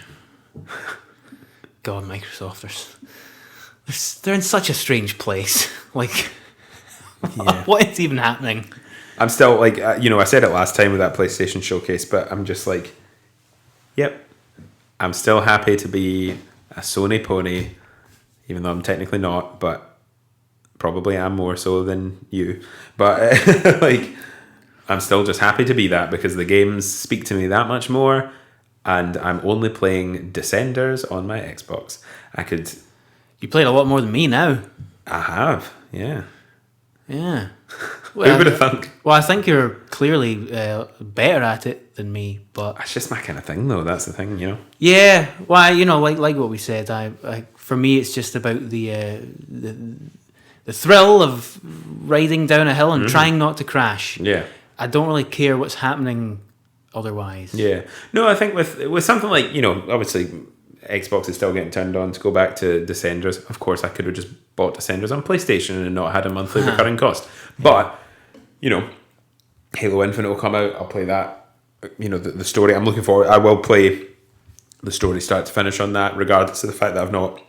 Speaker 2: God, Microsoft, they're in such a strange place. What is even happening?
Speaker 1: I'm still I said it last time with that PlayStation showcase, but I'm just yep. I'm still happy to be a Sony pony, even though I'm technically not, but probably am more so than you. But I'm still just happy to be that, because the games speak to me that much more, and I'm only playing Descenders on my Xbox.
Speaker 2: You played a lot more than me now.
Speaker 1: I have, yeah.
Speaker 2: Yeah.
Speaker 1: Well, who would have thunk?
Speaker 2: Well, I think you're clearly better at it than me, but
Speaker 1: it's just my kind of thing, though. That's the thing,
Speaker 2: Yeah. Well, like what we said, for me, it's just about the thrill of riding down a hill and trying not to crash.
Speaker 1: Yeah.
Speaker 2: I don't really care what's happening otherwise.
Speaker 1: Yeah. No, I think with something obviously Xbox is still getting turned on to go back to Descenders. Of course, I could have just bought Descenders on PlayStation and not had a monthly recurring cost. But, Halo Infinite will come out. I'll play that. The story, I'm looking forward. I will play the story start to finish on that, regardless of the fact that I've not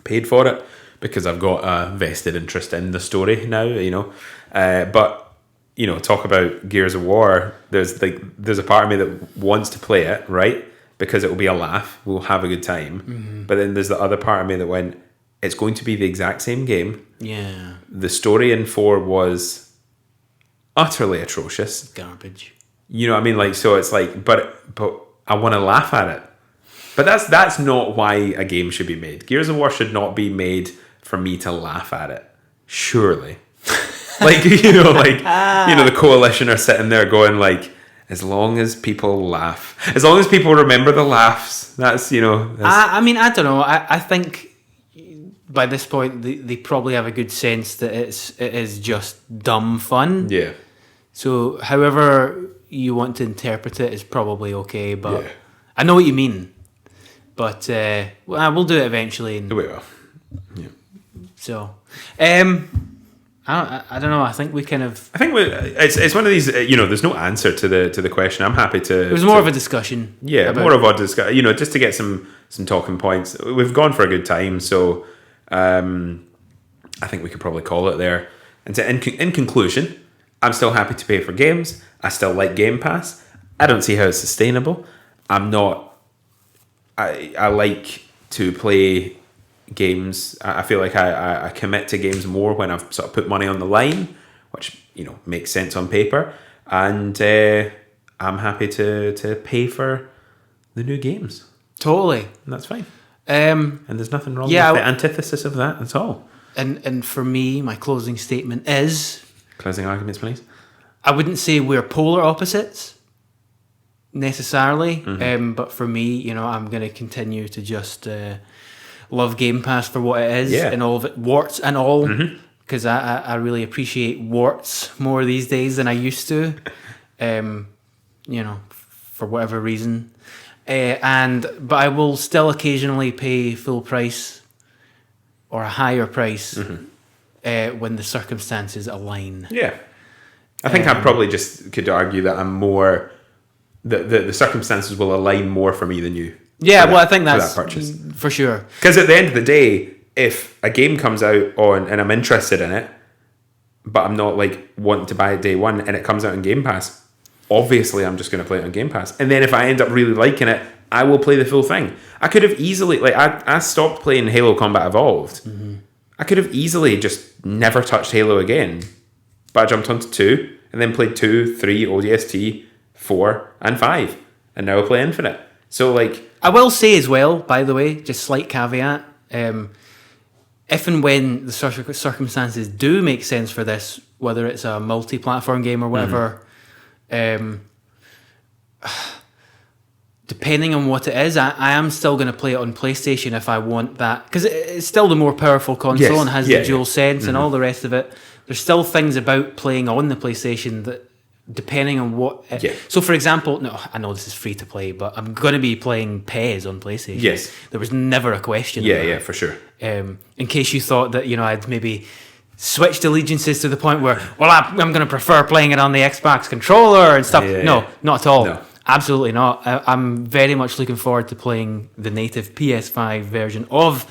Speaker 1: paid for it, because I've got a vested interest in the story now, But, talk about Gears of War. There's a part of me that wants to play it, right? Because it will be a laugh, we'll have a good time. But then there's the other part of me that went, it's going to be the exact same game.
Speaker 2: Yeah.
Speaker 1: The story in 4 was utterly atrocious.
Speaker 2: Garbage.
Speaker 1: You know what I mean? So it's but I want to laugh at it. But that's not why a game should be made. Gears of War should not be made for me to laugh at it. Surely. The coalition are sitting there going as long as people laugh, as long as people remember the laughs, that's,
Speaker 2: I mean, I don't know. I think by this point they probably have a good sense that it is just dumb fun.
Speaker 1: Yeah.
Speaker 2: So however you want to interpret it is probably okay, but yeah. I know what you mean. But we'll do it eventually.
Speaker 1: We will. Yeah.
Speaker 2: So, I I don't know. I think we kind of...
Speaker 1: I think it's one of these. There's no answer to the question. I'm happy to.
Speaker 2: It was more of a discussion.
Speaker 1: Yeah, more of a discussion. Just to get some talking points. We've gone for a good time, so I think we could probably call it there. And in conclusion, I'm still happy to pay for games. I still like Game Pass. I don't see how it's sustainable. I'm not. I like to play games. I feel like I commit to games more when I've sort of put money on the line, which makes sense on paper, and I'm happy to pay for the new games.
Speaker 2: Totally,
Speaker 1: and that's fine.
Speaker 2: And
Speaker 1: there's nothing wrong with the antithesis of that at all.
Speaker 2: And for me, my closing statement is...
Speaker 1: Closing arguments, please.
Speaker 2: I wouldn't say we're polar opposites necessarily, but for me, I'm going to continue to just love Game Pass for what it is, and all of it, warts and all, because I really appreciate warts more these days than I used to, for whatever reason. But I will still occasionally pay full price or a higher price when the circumstances align. Yeah.
Speaker 1: I think I probably just could argue that I'm more... The circumstances will align more for me than you.
Speaker 2: Yeah, I think that's
Speaker 1: that purchase.
Speaker 2: For sure.
Speaker 1: Because at the end of the day, if a game comes out and I'm interested in it, but I'm not wanting to buy it day one, and it comes out on Game Pass, obviously I'm just going to play it on Game Pass. And then if I end up really liking it, I will play the full thing. I could have easily... I stopped playing Halo Combat Evolved. I could have easily just never touched Halo again. But I jumped onto 2, and then played 2, 3, ODST, 4, and 5. And now I play Infinite. So,
Speaker 2: I will say as well, by the way, just slight caveat, if and when the circumstances do make sense for this, whether it's a multi-platform game or whatever, depending on what it is, I am still going to play it on PlayStation if I want that. Because it's still the more powerful console and has the dual sense and all the rest of it. There's still things about playing on the PlayStation that, depending on what... So, for example, no, I know this is free to play, but I'm going to be playing PES on PlayStation.
Speaker 1: Yes.
Speaker 2: There was never a question.
Speaker 1: Yeah, for sure.
Speaker 2: In case you thought that, I'd maybe switched allegiances to the point where, I'm going to prefer playing it on the Xbox controller and stuff. No, not at all. No. Absolutely not. I'm very much looking forward to playing the native PS5 version of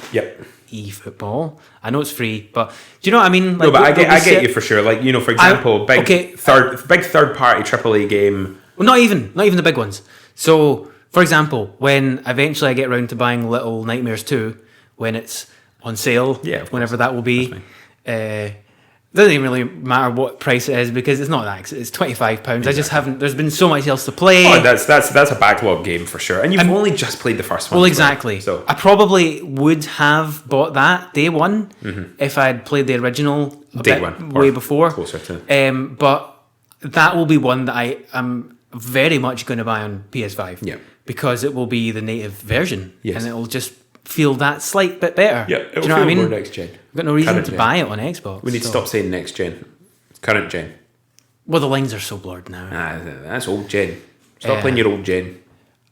Speaker 2: eFootball. I know it's free, but do you know what I mean?
Speaker 1: No, but I get you for sure. For example, big third-party AAA game.
Speaker 2: Well, not even the big ones. So, for example, when eventually I get around to buying Little Nightmares 2, when it's on sale, whenever that will be, doesn't even really matter what price it is because it's not that. It's £25. Exactly. I just haven't. There's been so much else to play.
Speaker 1: Oh, that's a backlog game for sure. And you've only just played the first one.
Speaker 2: Well, exactly. So I probably would have bought that day one if I had played the original way before.
Speaker 1: Closer to.
Speaker 2: But that will be one that I am very much going to buy on PS5.
Speaker 1: Yeah.
Speaker 2: Because it will be the native version. Yes. And it will just feel that slight bit better.
Speaker 1: Yeah, it will feel more next gen.
Speaker 2: I've got no reason to buy it on Xbox.
Speaker 1: We need to stop saying next gen. It's current gen.
Speaker 2: Well, the lines are so blurred now.
Speaker 1: That's old gen. Stop playing your old gen.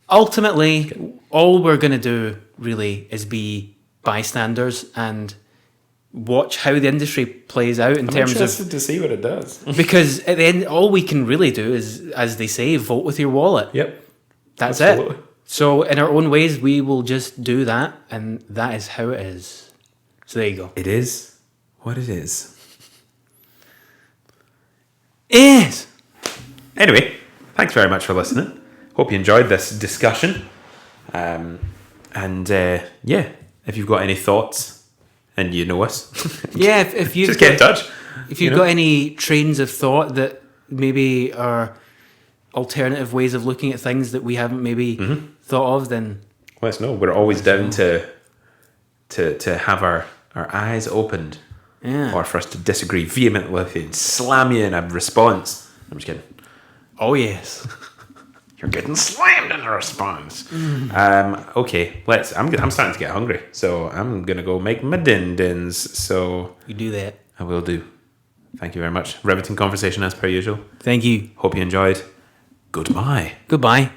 Speaker 2: Ultimately, all we're going to do really is be bystanders and watch how the industry plays out in terms of
Speaker 1: to see what it does.
Speaker 2: Because at the end, all we can really do is, as they say, vote with your wallet.
Speaker 1: Yep.
Speaker 2: That's it. So in our own ways, we will just do that, and that is how it is. So there you go.
Speaker 1: It is what it is.
Speaker 2: Is.
Speaker 1: Anyway, thanks very much for listening. Hope you enjoyed this discussion. If you've got any thoughts, and you know us,
Speaker 2: if you
Speaker 1: just get in touch.
Speaker 2: If you've got any trains of thought that maybe are alternative ways of looking at things that we haven't maybe thought of, then
Speaker 1: let us know. We're always down to have our eyes opened, or for us to disagree vehemently with you and slam you in a response. I'm just kidding.
Speaker 2: Oh yes,
Speaker 1: you're getting slammed in a response. Okay, I'm starting to get hungry, so I'm gonna go make my din-dins. So
Speaker 2: you do that.
Speaker 1: I will do. Thank you very much. Riveting conversation as per usual.
Speaker 2: Thank you.
Speaker 1: Hope you enjoyed. Goodbye.
Speaker 2: Goodbye.